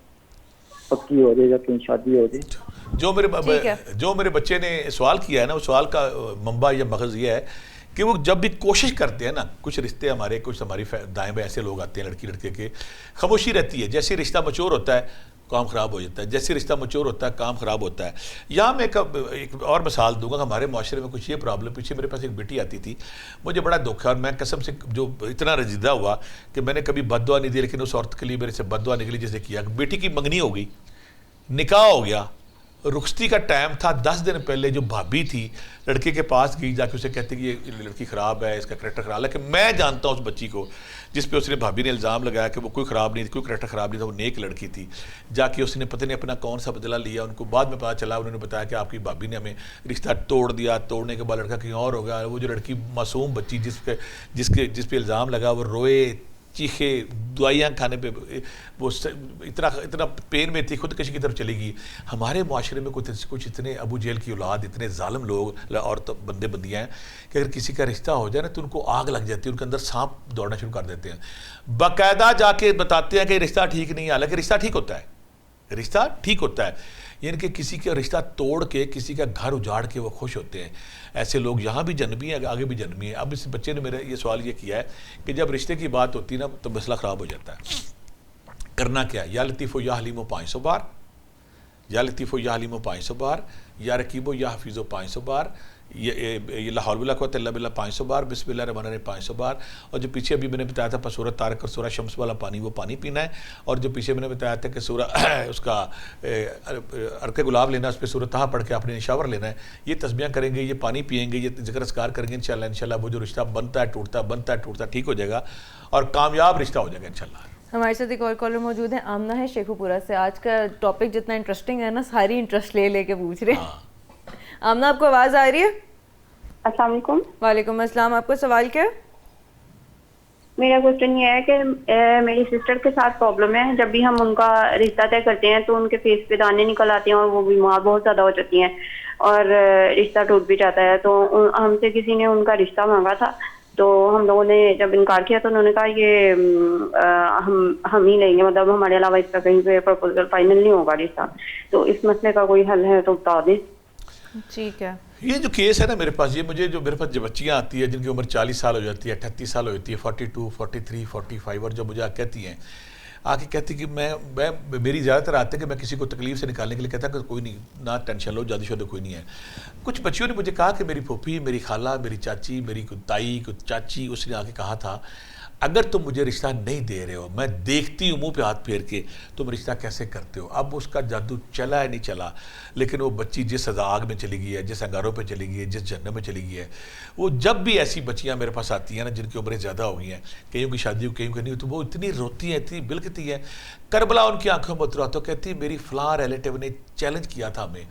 پکی ہو جائے یا کہیں شادی ہو جائے. جو میرے بچے نے سوال کیا ہے نا، وہ سوال کا منبع یا مغز یہ ہے کہ وہ جب بھی کوشش کرتے ہیں نا، کچھ رشتے ہمارے، کچھ ہماری دائیں بائیں ایسے لوگ آتے ہیں لڑکی لڑکے کے، خاموشی رہتی ہے. جیسے رشتہ میچور ہوتا ہے کام خراب ہو جاتا ہے، جیسے رشتہ میچور ہوتا ہے کام خراب ہوتا ہے. یہاں میں ایک اور مثال دوں گا. ہمارے معاشرے میں کچھ یہ پرابلم، پیچھے میرے پاس ایک بیٹی آتی تھی، مجھے بڑا دکھ ہے اور میں قسم سے جو اتنا رنجیدہ ہوا کہ میں نے کبھی بد دعا نہیں دی، لیکن اس عورت کے لیے میرے سے بد دعا نکلی جسے کیا. بیٹی کی منگنی ہو گئی، نکاح ہو گیا، رخصتی کا ٹائم تھا. 10 دن پہلے جو بھابی تھی لڑکے کے پاس گئی، جا کے اسے کہتے کہ یہ لڑکی خراب ہے، اس کا کریکٹر خراب ہے. کہ میں جانتا ہوں اس بچی کو جس پہ اس نے بھابی نے الزام لگایا کہ وہ کوئی خراب نہیں تھی، کوئی کریکٹر خراب نہیں تھا، وہ نیک لڑکی تھی. جا کے اس نے پتہ نہیں اپنا کون سا بدلہ لیا. ان کو بعد میں پتا چلا، انہوں نے بتایا کہ آپ کی بھابی نے ہمیں رشتہ توڑ دیا. توڑنے کے بعد لڑکا کہیں اور ہو گیا. وہ جو لڑکی معصوم بچی جس پہ الزام لگا، وہ روئے چیخے، دعائیاں کھانے پہ وہ اتنا پین میں تھی، خودکشی کی طرف چلی گئی. ہمارے معاشرے میں کچھ اتنے ابو جہل کی اولاد، اتنے ظالم لوگ اور بندے بندیاں ہیں کہ اگر کسی کا رشتہ ہو جائے نا تو ان کو آگ لگ جاتی ہے، ان کے اندر سانپ دوڑنا شروع کر دیتے ہیں. باقاعدہ جا کے بتاتے ہیں کہ رشتہ ٹھیک نہیں ہے، حالانکہ رشتہ ٹھیک ہوتا ہے، رشتہ ٹھیک ہوتا ہے. یعنی کہ کسی کا رشتہ توڑ کے کسی کا گھر اجاڑ کے وہ خوش ہوتے ہیں. ایسے لوگ یہاں بھی جنمی ہیں، آگے بھی جنمی ہیں. اب اس بچے نے میرا یہ سوال یہ کیا ہے کہ جب رشتے کی بات ہوتی ہے نا تو مسئلہ خراب ہو جاتا ہے. کرنا کیا ہے؟ یا لطیف و یا حلیم و 500 بار، یا لطیف و یا حلیم و 500 بار، یا رقیب و یا حفیظ و 500 بار، یہ لا حول ولا قوت الا باللہ 500 بار، بسم اللہ الرحمن الرحیم 500 بار. اور جو پیچھے ابھی میں نے بتایا تھا سورہ طارق اور سورہ شمس والا پانی، وہ پانی پینا ہے. اور جو پیچھے میں نے بتایا تھا کہ سورہ اس کا عرق گلاب لینا، اس پہ سورہ طہ پڑھ کے آپ نے شاور لینا ہے. یہ تسبیحاں کریں گے، یہ پانی پئیں گے، یہ ذکر اذکار کریں گے، انشاءاللہ وہ جو رشتہ بنتا ہے ٹوٹتا ٹھیک ہو جائے گا اور کامیاب رشتہ ہو جائے گا انشاءاللہ. ہمارے ساتھ ایک اور کالر موجود ہے، آمنہ ہے شیخو پورہ سے. آج کا ٹاپک جتنا انٹرسٹنگ ہے نا، ساری انٹرسٹ لے کے پوچھ رہے ہیں. آمنہ آپ کو آواز آ رہی ہے؟ السلام علیکم. وعلیکم السلام. آپ کا سوال کیا ہے؟ میرا کوشچن یہ ہے کہ میری سسٹر کے ساتھ پرابلم ہے. جب بھی ہم ان کا رشتہ طے کرتے ہیں تو ان کے فیس پہ دانے نکل آتے ہیں اور وہ بیمار بہت زیادہ ہو جاتی ہیں اور رشتہ ٹوٹ بھی جاتا ہے. تو ہم سے کسی نے ان کا رشتہ مانگا تھا، تو ہم لوگوں نے جب انکار کیا تو انہوں نے کہا یہ ہم ہی لیں گے، مطلب ہمارے علاوہ اس کا کہیں پہ پرپوزل فائنل نہیں ہوگا رشتہ. تو اس مسئلے کا کوئی حل ہے تو بتا دیں. ٹھیک ہے. یہ جو کیس ہے نا میرے پاس، یہ میرے پاس جو بچیاں آتی ہیں جن کی عمر 40 سال ہو جاتی ہے، 38 سال ہو جاتی ہے، 42 43 45، اور جو مجھے کہتی ہیں آ کے کہتی کہ میں میری زیادہ تر آتے ہیں کہ میں کسی کو تکلیف سے نکالنے کے لیے کہتا کہ کوئی نہیں، نہ ٹینشن لو، جادی شدہ کوئی نہیں ہے. کچھ بچیوں نے مجھے کہا کہ میری پھوپھی، میری خالہ، میری چاچی، میری کوئی تائی، کوئی چاچی، اس نے آ کے کہا تھا اگر تم مجھے رشتہ نہیں دے رہے ہو، میں دیکھتی ہوں منہ پہ ہاتھ پھیر کے تم رشتہ کیسے کرتے ہو. اب اس کا جادو چلا ہے نہیں چلا، لیکن وہ بچی جس آگ میں چلی گئی ہے، جس انگاروں پہ چلی گئی ہے، جس جہنم میں چلی گئی ہے. وہ جب بھی ایسی بچیاں میرے پاس آتی ہیں نا جن کی عمریں زیادہ ہو گئی ہیں، کئیوں کی شادی ہو کئیوں کی نہیں ہو، تو وہ اتنی روتی ہیں، اتنی بلکتی ہیں، کربلا ان کی آنکھوں میں اترا. تو کہتی میری فلاں ریلیٹیو نے چیلنج کیا تھا ہمیں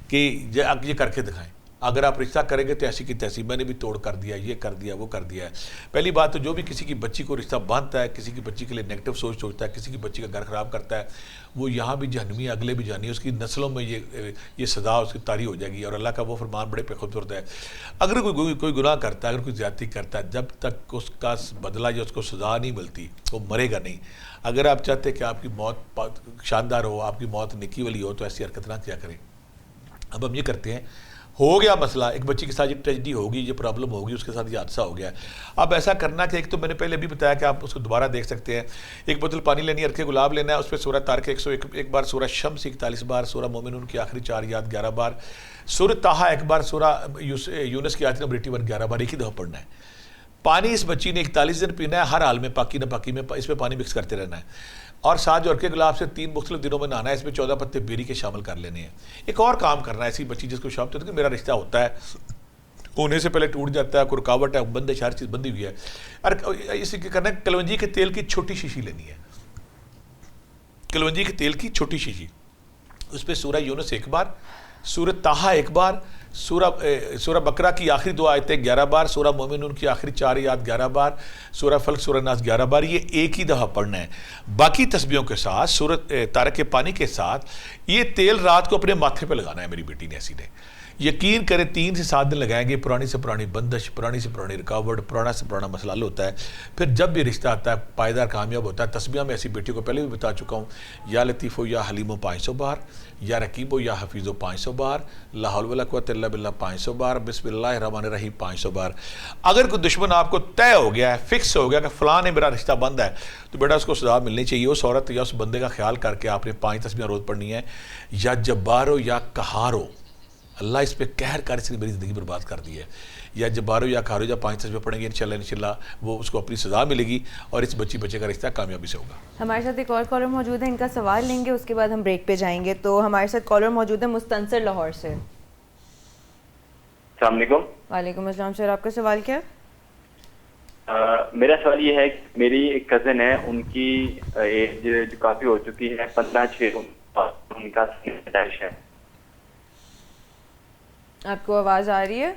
کہ یہ کر کے دکھائیں، اگر آپ رشتہ کریں گے تو ایسی کی تیسی. میں نے بھی توڑ کر دیا، یہ کر دیا، وہ کر دیا ہے. پہلی بات تو جو بھی کسی کی بچی کو رشتہ باندھتا ہے، کسی کی بچی کے لیے نیگیٹو سوچتا ہے، کسی کی بچی کا گھر خراب کرتا ہے، وہ یہاں بھی جہنمی ہے، اگلے بھی جہنمی. اس کی نسلوں میں یہ سزا اس کی طاری ہو جائے گی. اور اللہ کا وہ فرمان بڑے پہ خوبصورت ہے، اگر کوئی گناہ کرتا ہے، اگر کوئی زیادتی کرتا ہے، جب تک اس کا بدلہ یا اس کو سزا نہیں ملتی وہ مرے گا نہیں. اگر آپ چاہتے کہ آپ کی موت شاندار ہو، آپ کی موت نیکی والی ہو، تو ایسی حرکت نہ کیا کریں. اب ہم یہ کرتے ہیں، ہو گیا مسئلہ، ایک بچی کے ساتھ یہ ٹریجڈی ہوگی، یہ پرابلم ہوگی، اس کے ساتھ یہ حادثہ ہو گیا. اب ایسا کرنا کہ ایک تو میں نے پہلے بھی بتایا کہ آپ اس کو دوبارہ دیکھ سکتے ہیں. ایک بوتل پانی لینی ہے، عرق گلاب لینا ہے، اس پہ سورہ طارق 101 بار، سورہ شمس 41 بار، سورہ مومنون کی آخری 4 آیات 11 بار، سورہ طہ 1 بار، سورہ یونس کی آیت نمبر 81 11 بار، ایک ہی دفعہ پڑھنا ہے. پانی اس بچی نے 41 دن پینا ہے، ہر حال میں، پاکی نہ پاکی میں اس میں پانی مکس کرتے رہنا ہے. اور ساتھ جو عرق گلاب سے 3 مختلف دنوں میں نہانا ہے، اس میں 14 پتے بیری کے شامل کر لینے ہیں. ایک اور کام کرنا ہے، ایسی بچی جس کو شوق ہوتا ہے کہ میرا رشتہ ہوتا ہے، ہونے سے پہلے ٹوٹ جاتا ہے, کوئی رکاوٹ ہے, بندش, ہر چیز بندی ہوئی ہے. اور اسی کے کرنا ہے, کلونجی کے تیل کی چھوٹی شیشی لینی ہے, کلونجی کے تیل کی چھوٹی شیشی, اس پہ سورہ یونس 1 بار, سورہ طٰہٰ 1 بار, سورہ بقرہ کی آخری 2 آیتیں 11 بار, سورہ مومنون کی آخری 4 آیات 11 بار, سورہ فلق, سورہ ناس 11 بار, یہ ایک ہی دفعہ پڑھنا ہے. باقی تسبیحوں کے ساتھ, سورہ طارق پانی کے ساتھ, یہ تیل رات کو اپنے ماتھے پہ لگانا ہے. میری بیٹی نے ایسی نے, یقین کریں 3 سے 7 دن لگائیں گے, پرانی سے پرانی بندش, پرانی سے پرانی رکاوٹ, پرانا سے پرانا مسئلہ حل ہوتا ہے. پھر جب بھی رشتہ آتا ہے پائیدار کامیاب ہوتا ہے. تسبیحہ میں ایسی بیٹی کو پہلے بھی بتا چکا ہوں, یا لطیف و یا حلیم و 500 بار, یا رقیب و یا حفیظ و 500 بار, لا حول ولا قوت الا باللہ 500 بار, بسم اللہ الرحمن الرحیم 500 بار. اگر کوئی دشمن آپ کو طے ہو گیا ہے, فکس ہو گیا کہ فلاں نے میرا رشتہ بند ہے, تو بیٹا اس کو سزا ملنی چاہیے. اس عورت یا اس بندے کا خیال کر کے آپ نے 5 تسبیحیں روز پڑھنی ہے. یا جبارو یا قہارو, اللہ اس پہ قہر کر اس نے میری زندگی برباد کر دی ہے. یا جبارو یا قہارو, یا 5 تسبیح پڑھیں گے انشاءاللہ وہ اس کو اپنی سزا ملے گی, اور اس بچے کا رشتہ کامیابی سے ہوگا. ہمارے ساتھ ایک اور کالر موجود ہے, ان کا سوال لیں گے, اس کے بعد ہم بریک پہ جائیں گے. تو ہمارے ساتھ کالر موجود ہے مستنصر لاہور سے. السلام علیکم. وعلیکم السلام سر, آپ کا سوال کیا؟ میرا سوال یہ ہے کہ میری ایک کزن ہے, ان کی ایج جو کافی ہو چکی ہے, 15-6 ان کا پیدائش ہے. آپ کو آواز آ رہی ہے؟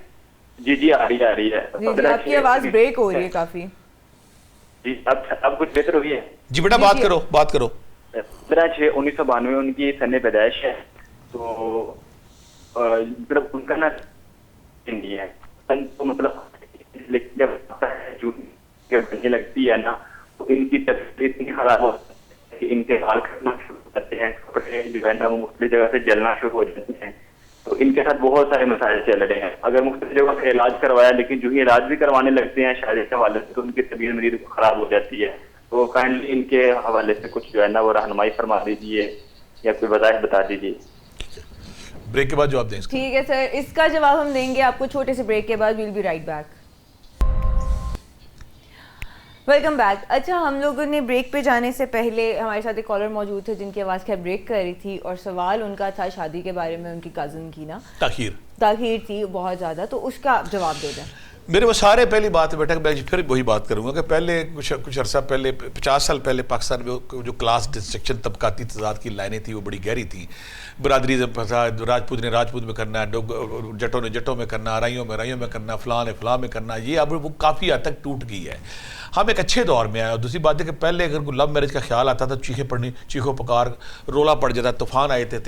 جی آ رہی ہے. جی آپ کی آواز بریک ہو رہی ہے کافی. جی اب کچھ بہتر ہوئی ہے؟ جی بیٹا بات کرو. 15/6/1992 ان کی سن پیدائش ہے. تو مطلب ان کا نا نہیں ہے, تو مطلب جب بننے لگتی ہے نا, تو ان کی طبیعت اتنی خراب ہوتی ہے کہ ان کے بال کٹنا شروع ہو جاتے ہیں, کپڑے جو ہے نا وہ مختلف جگہ سے جلنا شروع ہو جاتے ہیں. تو ان کے ساتھ بہت سارے مسائل چل رہے ہیں. اگر مختلف جگہ سے علاج کروایا, لیکن جو ہی علاج بھی کروانے لگتے ہیں شادی کے حوالے سے, تو ان کی طبیعت مریض خراب ہو جاتی ہے. تو کائنڈلی ان کے حوالے سے کچھ جو ہے نا وہ رہنمائی فرما دیجیے, یا کوئی وضاحت بتا دیجیے. بریک کے بعد جواب دیں. ٹھیک ہے سر, اس کا جواب ہم دیں گے آپ کو چھوٹے سے بریک کے بعد. We'll be right back. Welcome back. اچھا, ہم لوگوں نے بریک پہ جانے سے پہلے ہمارے ساتھ ایک کالر موجود تھے جن کی آواز خیر بریک کر رہی تھی, اور سوال ان کا تھا شادی کے بارے میں. ان کی کزن کی نا تاخیر تھی بہت زیادہ, تو اس کا آپ جواب دے دیں. میرے وہ سارے پہلی بات ہے بیٹا, میں پھر وہی بات کروں گا کہ پہلے کچھ عرصہ پہلے 50 سال پہلے پاکستان میں جو کلاس ڈسٹرکشن طبقاتی تضاد کی لائنیں تھیں وہ بڑی گہری تھیں. برادری راجپوت نے راجپوت میں کرنا, جٹوں نے جٹوں میں کرنا, رائیوں میں کرنا, فلاں نے فلاں میں کرنا, یہ اب وہ کافی حد تک ٹوٹ گئی ہے. ہم ایک اچھے دور میں آئے. اور دوسری بات ہے کہ پہلے اگر کوئی لو میرج کا خیال آتا تھا, چیخو پکار رولا پڑ جاتا, طوفان آئے تھے,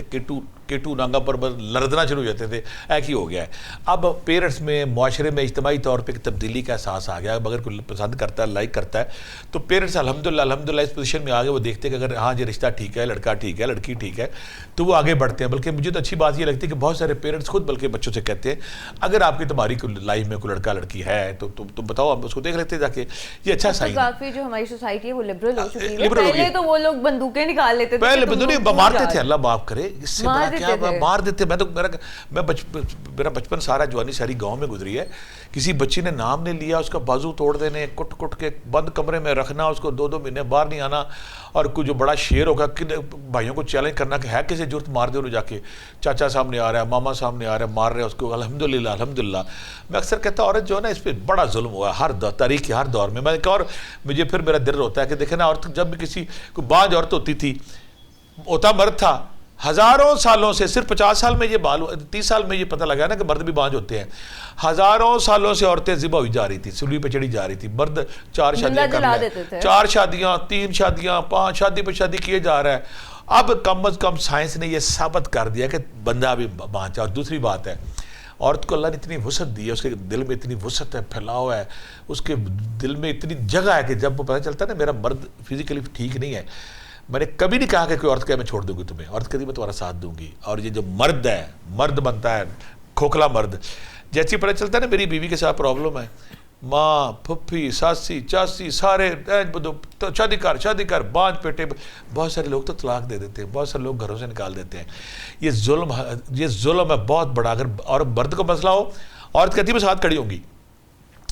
کیٹو نانگا پر لردنا شروع ہو جاتے تھے. ایک ہی ہو گیا ہے. اب پیرنٹس میں, معاشرے میں اجتماعی طور پہ ایک تبدیلی کا احساس آ گیا. اب اگر کوئی پسند کرتا ہے, لائک کرتا ہے, تو پیرنٹس الحمدللہ اس پوزیشن میں آگے, وہ دیکھتے ہیں کہ اگر ہاں یہ رشتہ ٹھیک ہے, لڑکا ٹھیک ہے, لڑکی ٹھیک ہے, تو وہ آگے بڑھتے ہیں. بلکہ مجھے تو اچھی بات یہ لگتی ہے کہ بہت سارے پیرنٹس خود بلکہ بچوں سے کہتے ہیں اگر آپ کی تمہاری لائف میں کوئی لڑکا لڑکی ہے تو تم بتاؤ, ہم اس کو دیکھ لیتے جا کے. یہ اچھا سائن ہے. جو ہماری سوسائٹی ہے وہ لبرل ہو چکی ہے. پہلے تو وہ لوگ بندوقیں نکال لیتے تھے, پہلے بندوقیں مارتے تھے, اللہ معاف کرے, اس سے بڑا کیا مار دیتے. میرا بچپن سارا جوانی ساری گاؤں میں گزری ہے. کسی بچی نے نام نے لیا, اس کا بازو توڑ دینے, کٹ کے بند کمرے میں رکھنا, اس کو 2 مہینے باہر نہیں آنا, اور کوئی جو بڑا شیر ہوگا بھائیوں کو چیلنج کرنا کہ ہے کسی ضرورت مار دے, انہوں جا کے چاچا سامنے آ رہا ہے, ماما سامنے آ رہا ہے, مار رہے ہیں اس کو. الحمدللہ میں اکثر کہتا ہوں عورت جو ہے نا, اس پہ بڑا ظلم ہوا ہے ہر تاریخ کے ہر دور میں. میں اور مجھے پھر میرا دل ہوتا ہے کہ دیکھیں نا, عورت جب بھی کسی کوئی بانجھ عورت ہوتی تھی, ہوتا مرد تھا, ہزاروں سالوں سے, صرف 50 سال میں یہ 30 سال میں یہ پتہ لگا نا کہ مرد بھی بانجھ ہوتے ہیں. ہزاروں سالوں سے عورتیں ذبح ہوئی جا رہی تھی, سلوی پہ چڑھی جا رہی تھی. مرد 4 شادیاں کر رہے ہیں, 4 شادیاں, 3 شادیاں, 5 شادی پہ شادی کیے جا رہا ہے. اب کم از کم سائنس نے یہ ثابت کر دیا کہ بندہ بھی بانجھ. اور دوسری بات ہے, عورت کو اللہ نے اتنی وسعت دی ہے, اس کے دل میں اتنی وسعت ہے, پھیلاؤ ہے, اس کے دل میں اتنی جگہ ہے کہ جب وہ پتہ چلتا ہے نا میرا مرد فزیکلی ٹھیک نہیں ہے, میں نے کبھی نہیں کہا کہ کوئی عورت کہ میں چھوڑ دوں گی تمہیں. عورت کہتی میں تمہارا ساتھ دوں گی. اور یہ جو مرد ہے, مرد بنتا ہے, کھوکھلا مرد, جیسی پتہ چلتا ہے نا میری بیوی کے ساتھ پرابلم ہے, ماں, پھپھی, ساسی, چاسی, سارے شادی کر, بانجھ پیٹے. بہت سارے لوگ تو طلاق دے دیتے ہیں, بہت سارے لوگ گھروں سے نکال دیتے ہیں. یہ ظلم ہے بہت بڑا. اگر اور مرد کو مسئلہ ہو, عورت کہتی ہے میں ساتھ کھڑی ہوں گی,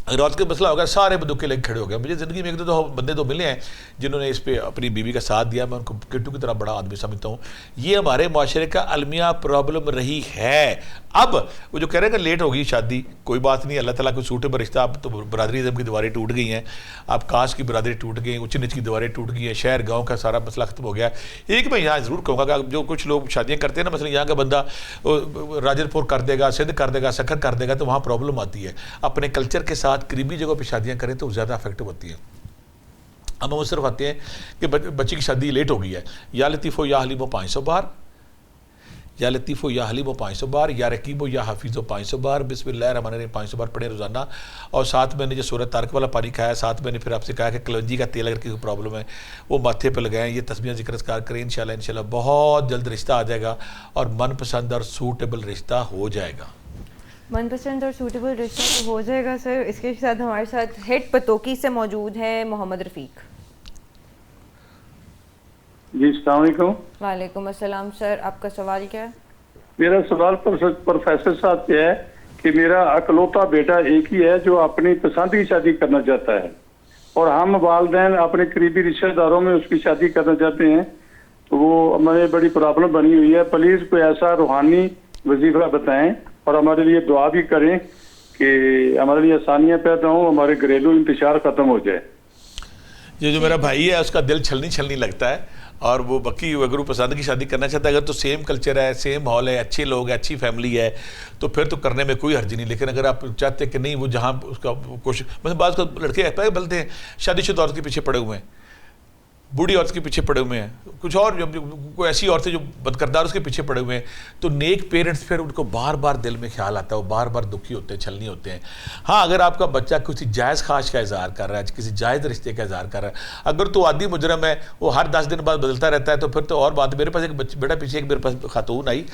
اگر عورت کا مسئلہ ہوگا سارے بندوقیں لے کے کھڑے ہو گئے. مجھے زندگی میں ایک دو بندے تو ملے ہیں جنہوں نے اس پہ اپنی بیوی کا ساتھ دیا, میں ان کو کٹو کی طرح بڑا آدمی سمجھتا ہوں. یہ ہمارے معاشرے کا المیہ پرابلم رہی ہے. اب وہ جو کہہ رہے ہیں کہ لیٹ ہوگی شادی, کوئی بات نہیں, اللہ تعالیٰ کو سوٹیبل رشتہ. اب تو برادری ازم کی دیواریں ٹوٹ گئی ہیں, اب کاسٹ کی برادری ٹوٹ گئی ہیں, اونچ نیچ کی دیواریں ٹوٹ گئی ہیں, شہر گاؤں کا سارا مسئلہ ختم ہو گیا. ایک میں یہاں ضرور کہوں گا کہ جو کچھ لوگ شادیاں کرتے ہیں نا, مثلا یہاں کا بندہ راجر پور کر دے گا, سندھ کر دے گا, سکھر کر دے گا, تو وہاں پرابلم آتی ہے. اپنے کلچر کے ساتھ قریبی جگہوں پہ شادیاں کریں تو زیادہ افیکٹو ہوتی ہیں. اب ہم صرف آتے ہیں کہ بچی کی شادی لیٹ ہو گئی ہے, یا لطیف و یا حلیم و 500 بار, یا لطیف و یا حلیم و 500 بار, یا رقیب و یا حفیظ و 500 بار, بسم اللہ الرحمن الرحیم 500 بار پڑھیں روزانہ. اور ساتھ میں نے جو سورۃ طارق والا پانی کھایا, ساتھ میں نے پھر آپ سے کہا کہ کلونجی کا تیل اگر کسی کو پرابلم ہے وہ ماتھے پہ لگائیں, یہ تسبیحاں ذکر اذکار کریں, انشاءاللہ بہت جلد رشتہ آ جائے گا اور من پسند اور سوٹیبل رشتہ ہو جائے گا. من پسند اور سوٹیبل رشتہ تو ہو جائے گا سر. اس کے ساتھ ہمارے ساتھ ہیڈ پتوکی سے موجود ہے محمد رفیق. جی السلام علیکم. وعلیکم السلام سر, آپ کا سوال کیا ہے؟ میرا سوال پروفیسر صاحب سے ہے کہ میرا اکلوتا بیٹا ایک ہی ہے جو اپنی پسند کی شادی کرنا چاہتا ہے, اور ہم والدین اپنے قریبی رشتہ داروں میں اس کی شادی کرنا چاہتے ہیں, تو وہ ہمارے بڑی پرابلم بنی ہوئی ہے. پلیز کوئی ایسا روحانی وظیفہ بتائیں اور ہمارے لیے دعا بھی کریں کہ ہمارے لیے آسانیاں پیدا ہوں, ہمارے گھریلو انتشار ختم ہو جائے. یہ جو میرا بھائی ہے اس کا دل چھلنی لگتا ہے, اور وہ باقی اگر وہ پسند کی شادی کرنا چاہتا ہے, اگر تو سیم کلچر ہے, سیم ماحول ہے, اچھے لوگ ہیں, اچھی فیملی ہے, تو پھر تو کرنے میں کوئی حرج نہیں. لیکن اگر آپ چاہتے ہیں کہ نہیں, وہ جہاں اس کا کوشش, مثلا بعض کو لڑکے بلتے ہیں شادی شدہ عورت کے پیچھے پڑے ہوئے ہیں, بوڑھی عورت کے پیچھے پڑے ہوئے ہیں, کچھ اور کوئی ایسی عورتیں جو بدکردار اس کے پیچھے پڑے ہوئے ہیں, تو نیک پیرنٹس پھر ان کو بار بار دل میں خیال آتا ہے, وہ بار بار دکھی ہوتے ہیں, چھلنی ہوتے ہیں. ہاں اگر آپ کا بچہ کسی جائز خواہش کا اظہار کر رہا ہے, کسی جائز رشتے کا اظہار کر رہا ہے, اگر تو عادی مجرم ہے, وہ ہر 10 دن بعد بدلتا رہتا ہے, تو پھر تو اور بات. میرے پاس ایک بیٹا پیچھے ایک میرے پاس خاتون آئی,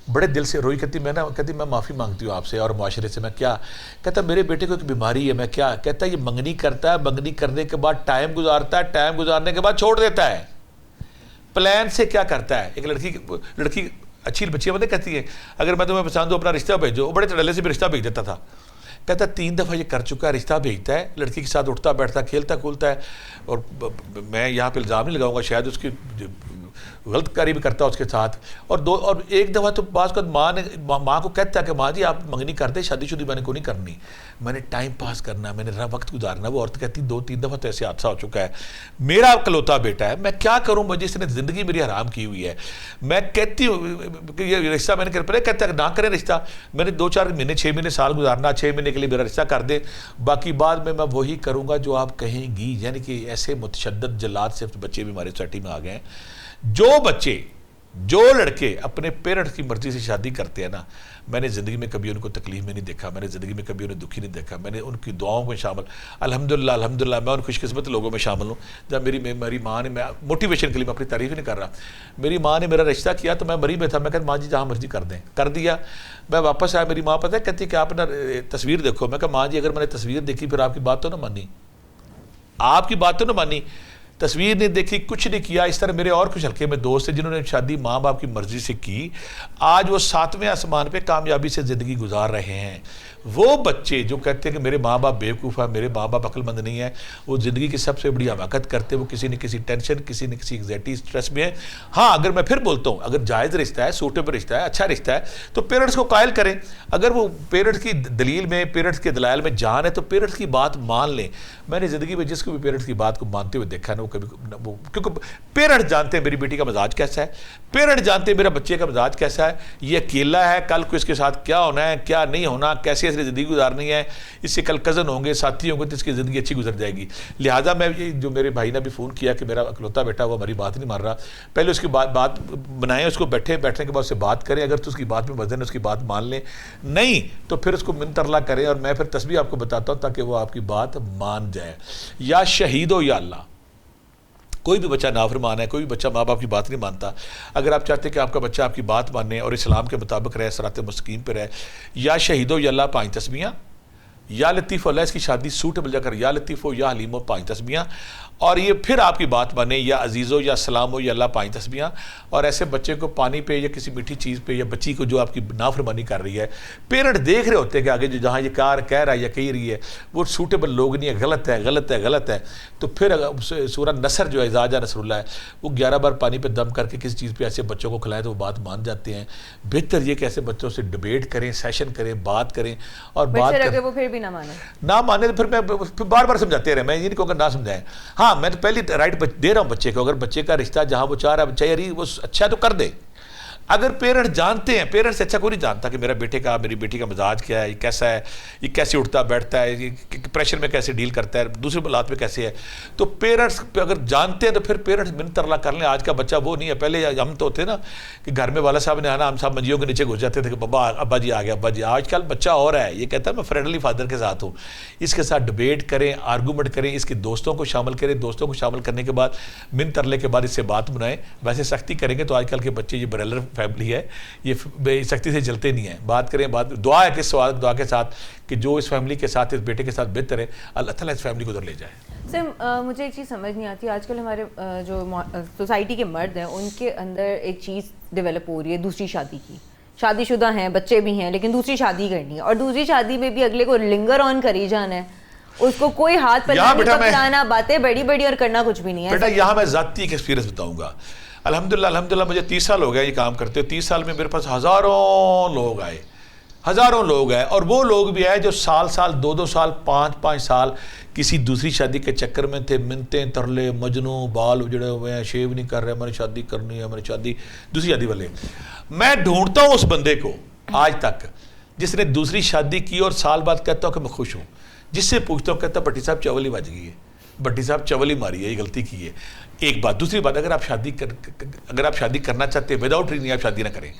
بڑے دل سے روئی, کہتی میں معافی مانگتی ہوں آپ سے اور معاشرے سے. میں کیا کہتا, میرے بیٹے کو ایک بیماری ہے. میں کیا کہتا, یہ منگنی کرتا ہے, منگنی کرنے کے بعد ٹائم گزارتا ہے, ٹائم گزارنے کے بعد چھوڑ دیتا ہے. پلان سے کیا کرتا ہے, ایک لڑکی اچھی بچیاں بندے کہتی ہیں اگر میں تمہیں پسند ہوں اپنا رشتہ بھیجو, وہ بڑے چڑھلے سے بھی رشتہ بھیج دیتا تھا. کہتا 3 دفعہ یہ کر چکا ہے, رشتہ بھیجتا ہے, لڑکی کے ساتھ اٹھتا بیٹھتا, کھیلتا کھولتا ہے. اور میں یہاں پہ الزام نہیں لگاؤں گا, شاید اس کی غلط کاری بھی کرتا اس کے ساتھ. اور ایک دفعہ تو بعض کا ماں کو کہتا ہے کہ ماں جی آپ منگنی کرتے, شادی شدی میں نے کو نہیں کرنی, میں نے ٹائم پاس کرنا ہے, میں نے وقت گزارنا. وہ عورت کہتی 2-3 دفعہ تو ایسے حادثہ ہو چکا ہے. میرا اکلوتا بیٹا ہے, میں کیا کروں, مجھے اس نے زندگی میری حرام کی ہوئی ہے. میں کہتی ہوں کہ یہ رشتہ میں نے پہلے کہتا ہے کہ نہ کریں رشتہ, میں نے 2-4 مہینے 6 مہینے سال گزارنا, 6 مہینے کے لیے میرا رشتہ کر دیں, باقی بعد میں وہی کروں گا جو آپ کہیں گی. یعنی کہ ایسے متشدد جلاد سے بچے بھی ہمارے سوسائٹی میں آ گئے ہیں. جو لڑکے اپنے پیرنٹس کی مرضی سے شادی کرتے ہیں نا, میں نے زندگی میں کبھی ان کو تکلیف میں نہیں دیکھا, میں نے زندگی میں کبھی انہیں دکھی نہیں دیکھا. میں نے ان کی دعاؤں میں شامل, الحمدللہ میں ان خوش قسمت لوگوں میں شامل ہوں. جب میری ماں نے, میں موٹیویشن کے لیے میں اپنی تعریف نہیں کر رہا, میری ماں نے میرا رشتہ کیا تو میں مری میں تھا. میں کہتا ماں جی جہاں مرضی کر دیں, کر دیا. میں واپس آیا, میری ماں پتہ ہے کہتی کہ آپ نا تصویر دیکھو. میں کہا ماں جی اگر میں نے تصویر دیکھی پھر آپ کی بات تو نہ مانی, آپ کی بات تو نہ مانی, تصویر نہیں دیکھی, کچھ نہیں کیا. اس طرح میرے اور کچھ ہلکے میں دوست ہیں جنہوں نے شادی ماں باپ کی مرضی سے کی, آج وہ 7ویں آسمان پہ کامیابی سے زندگی گزار رہے ہیں. وہ بچے جو کہتے ہیں کہ میرے ماں باپ بیوقوف ہیں, میرے ماں باپ عقل مند نہیں ہیں, وہ زندگی کی سب سے بڑی حماقت کرتے ہیں. وہ کسی نہ کسی ٹینشن, کسی نہ کسی انگزائٹی, اسٹریس میں ہیں. ہاں اگر میں پھر بولتا ہوں, اگر جائز رشتہ ہے, سوٹیبل رشتہ ہے, اچھا رشتہ ہے, تو پیرنٹس کو قائل کریں. اگر وہ پیرنٹس کی دلیل میں, پیرنٹس کے دلائل میں جان ہے, تو پیرنٹس کی بات مان لیں. میں نے زندگی میں جس کو بھی پیرنٹس کی بات کو مانتے ہوئے دیکھا نا, وہ کبھی کیونکہ پیرنٹس جانتے ہیں میری بیٹی کا مزاج کیسا ہے, پیرنٹس جانتے ہیں میرا بچے کا مزاج کیسا ہے, یہ اکیلا ہے, کل کو اس کے ساتھ کیا ہونا ہے, کیا نہیں ہونا, کیسے اس نے زندگی گزارنی ہے, اس سے کل کزن ہوں گے, ساتھی ہوں گے, تو اس کی زندگی اچھی گزر جائے گی. لہٰذا میں جو میرے بھائی نے بھی فون کیا کہ میرا اکلوتا بیٹا وہ ہماری بات نہیں مان رہا, پہلے اس کی بات بنائیں, اس کو بیٹھنے کے بعد اس سے بات کریں. اگر تو اس کی بات میں وزن ہے, اس کی بات مان لیں, نہیں تو پھر اس کو منترلا کریں. اور میں پھر تسبیح آپ کو بتاتا ہوں تاکہ وہ آپ کی بات مان جائے. یا شہید ہو یا اللہ, کوئی بھی بچہ نافرمان ہے, کوئی بھی بچہ ماں باپ کی بات نہیں مانتا. اگر آپ چاہتے ہیں کہ آپ کا بچہ آپ کی بات مانے اور اسلام کے مطابق رہے, صراط مستقیم پہ رہے, یا شہید ہو یا اللہ 5 تسبیحاں, یا لطیف اللہ اس کی شادی سوٹیبل جا کر یا لطیف ہو یا حلیم ہو 5 تسبیحاں, اور یہ پھر آپ کی بات مانے یا عزیز ہو یا سلام ہو یا اللہ 5 تسبیحاں. اور ایسے بچے کو پانی پہ یا کسی میٹھی چیز پہ یا بچی کو جو آپ کی نافرمانی کر رہی ہے, پیرنٹ دیکھ رہے ہوتے ہیں کہ آگے جو جہاں یہ کہہ رہا ہے یا کہہ رہی ہے وہ سوٹیبل لوگ نہیں ہے, غلط ہے غلط ہے غلط ہے, تو پھر سورہ نصر جو ہے اذا جاء نصر اللہ ہے وہ 11 بار پانی پہ دم کر کے کسی چیز پہ ایسے بچوں کو کھلائیں تو وہ بات مان جاتے ہیں. بہتر یہ کہ ایسے بچوں سے ڈبیٹ کریں, سیشن کریں, بات کریں, اور بات کریں وہ پھر بھی نہ مانے تو پھر میں بار بار سمجھاتے رہے, میں یہ نہیں کہوں گا نہ سمجھائیں. ہاں میں تو پہلی رائٹ دے رہا ہوں بچے کو, اگر بچے کا رشتہ جہاں وہ چاہ رہا ہے چاہیے وہ اچھا ہے تو کر دے. اگر پیرنٹ جانتے ہیں, پیرنٹ سے اچھا کوئی نہیں جانتا کہ میرا بیٹے کا میری بیٹی کا مزاج کیا ہے, یہ کیسا ہے, یہ کیسے اٹھتا بیٹھتا ہے, یہ پریشر میں کیسے ڈیل کرتا ہے, دوسرے حالات میں کیسے ہے, تو پیرنٹس اگر جانتے ہیں تو پھر پیرنٹس منت ترلا کر لیں. آج کا بچہ وہ نہیں ہے. پہلے ہم تو ہوتے نا کہ گھر میں والا صاحب نے آنا, ہم صاحب منجیوں کے نیچے گھس جاتے تھے کہ بابا ابا جی آ گیا ابا جی. آج کل بچہ اور ہے, یہ کہتا ہے میں فرینڈلی فادر کے ساتھ ہوں. اس کے ساتھ ڈبیٹ کریں, آرگومنٹ کریں, اس کے دوستوں کو شامل کریں, دوستوں کو شامل کرنے کے بعد منت ترلے کے بعد اس سے بات بنائیں. ویسے سختی کریں گے تو آج کل کے بچے, یہ بریلر فیملی ہے, یہ سختی سے چلتے نہیں ہیں. بات کریں, بات دعا ہے کہ سوال دعا کے ساتھ کہ جو اس فیملی کے ساتھ اس بیٹے کے ساتھ بہتر ہے اللہ تعالیٰ اس فیملی کو ادھر لے جائے. سر مجھے ایک چیز سمجھ نہیں آتی, آج کل ہمارے جو سوسائٹی کے مرد ہیں ان کے اندر ایک چیز ڈیولپ ہو رہی ہے دوسری شادی کی. شادی شدہ ہیں, بچے بھی ہیں, لیکن دوسری شادی کرنی ہے, اور دوسری شادی میں بھی اگلے کو لنگر آن کری جانا ہے, اس کو کوئی ہاتھ پہ پکڑانا, باتیں بڑی بڑی اور کرنا کچھ بھی نہیں ہے. بیٹا یہاں میں ذاتی ایک ایکسپیرینس بتاؤں گا. الحمدللہ مجھے 30 سال ہو گیا یہ کام کرتے. 30 سال میں میرے پاس ہزاروں لوگ آئے, اور وہ لوگ بھی آئے جو سال 2 سال 5 سال کسی دوسری شادی کے چکر میں تھے. منتیں ترلے مجنوں, بال اجڑے ہوئے ہیں, شیو نہیں کر رہے, میں نے شادی کرنی ہے, میں نے شادی دوسری شادی والے. میں ڈھونڈتا ہوں اس بندے کو آج تک جس نے دوسری شادی کی اور سال بعد کہتا ہوں کہ میں خوش ہوں. جس سے پوچھتا ہوں کہتا بھٹی صاحب چاول ہی بج گئی ہے, بھٹی صاحب چاول ہی ماری ہے, یہ غلطی کی ہے. ایک بات. دوسری بات, اگر آپ شادی کرنا چاہتے ہیں وداؤٹ ریزن آپ شادی نہ کریں.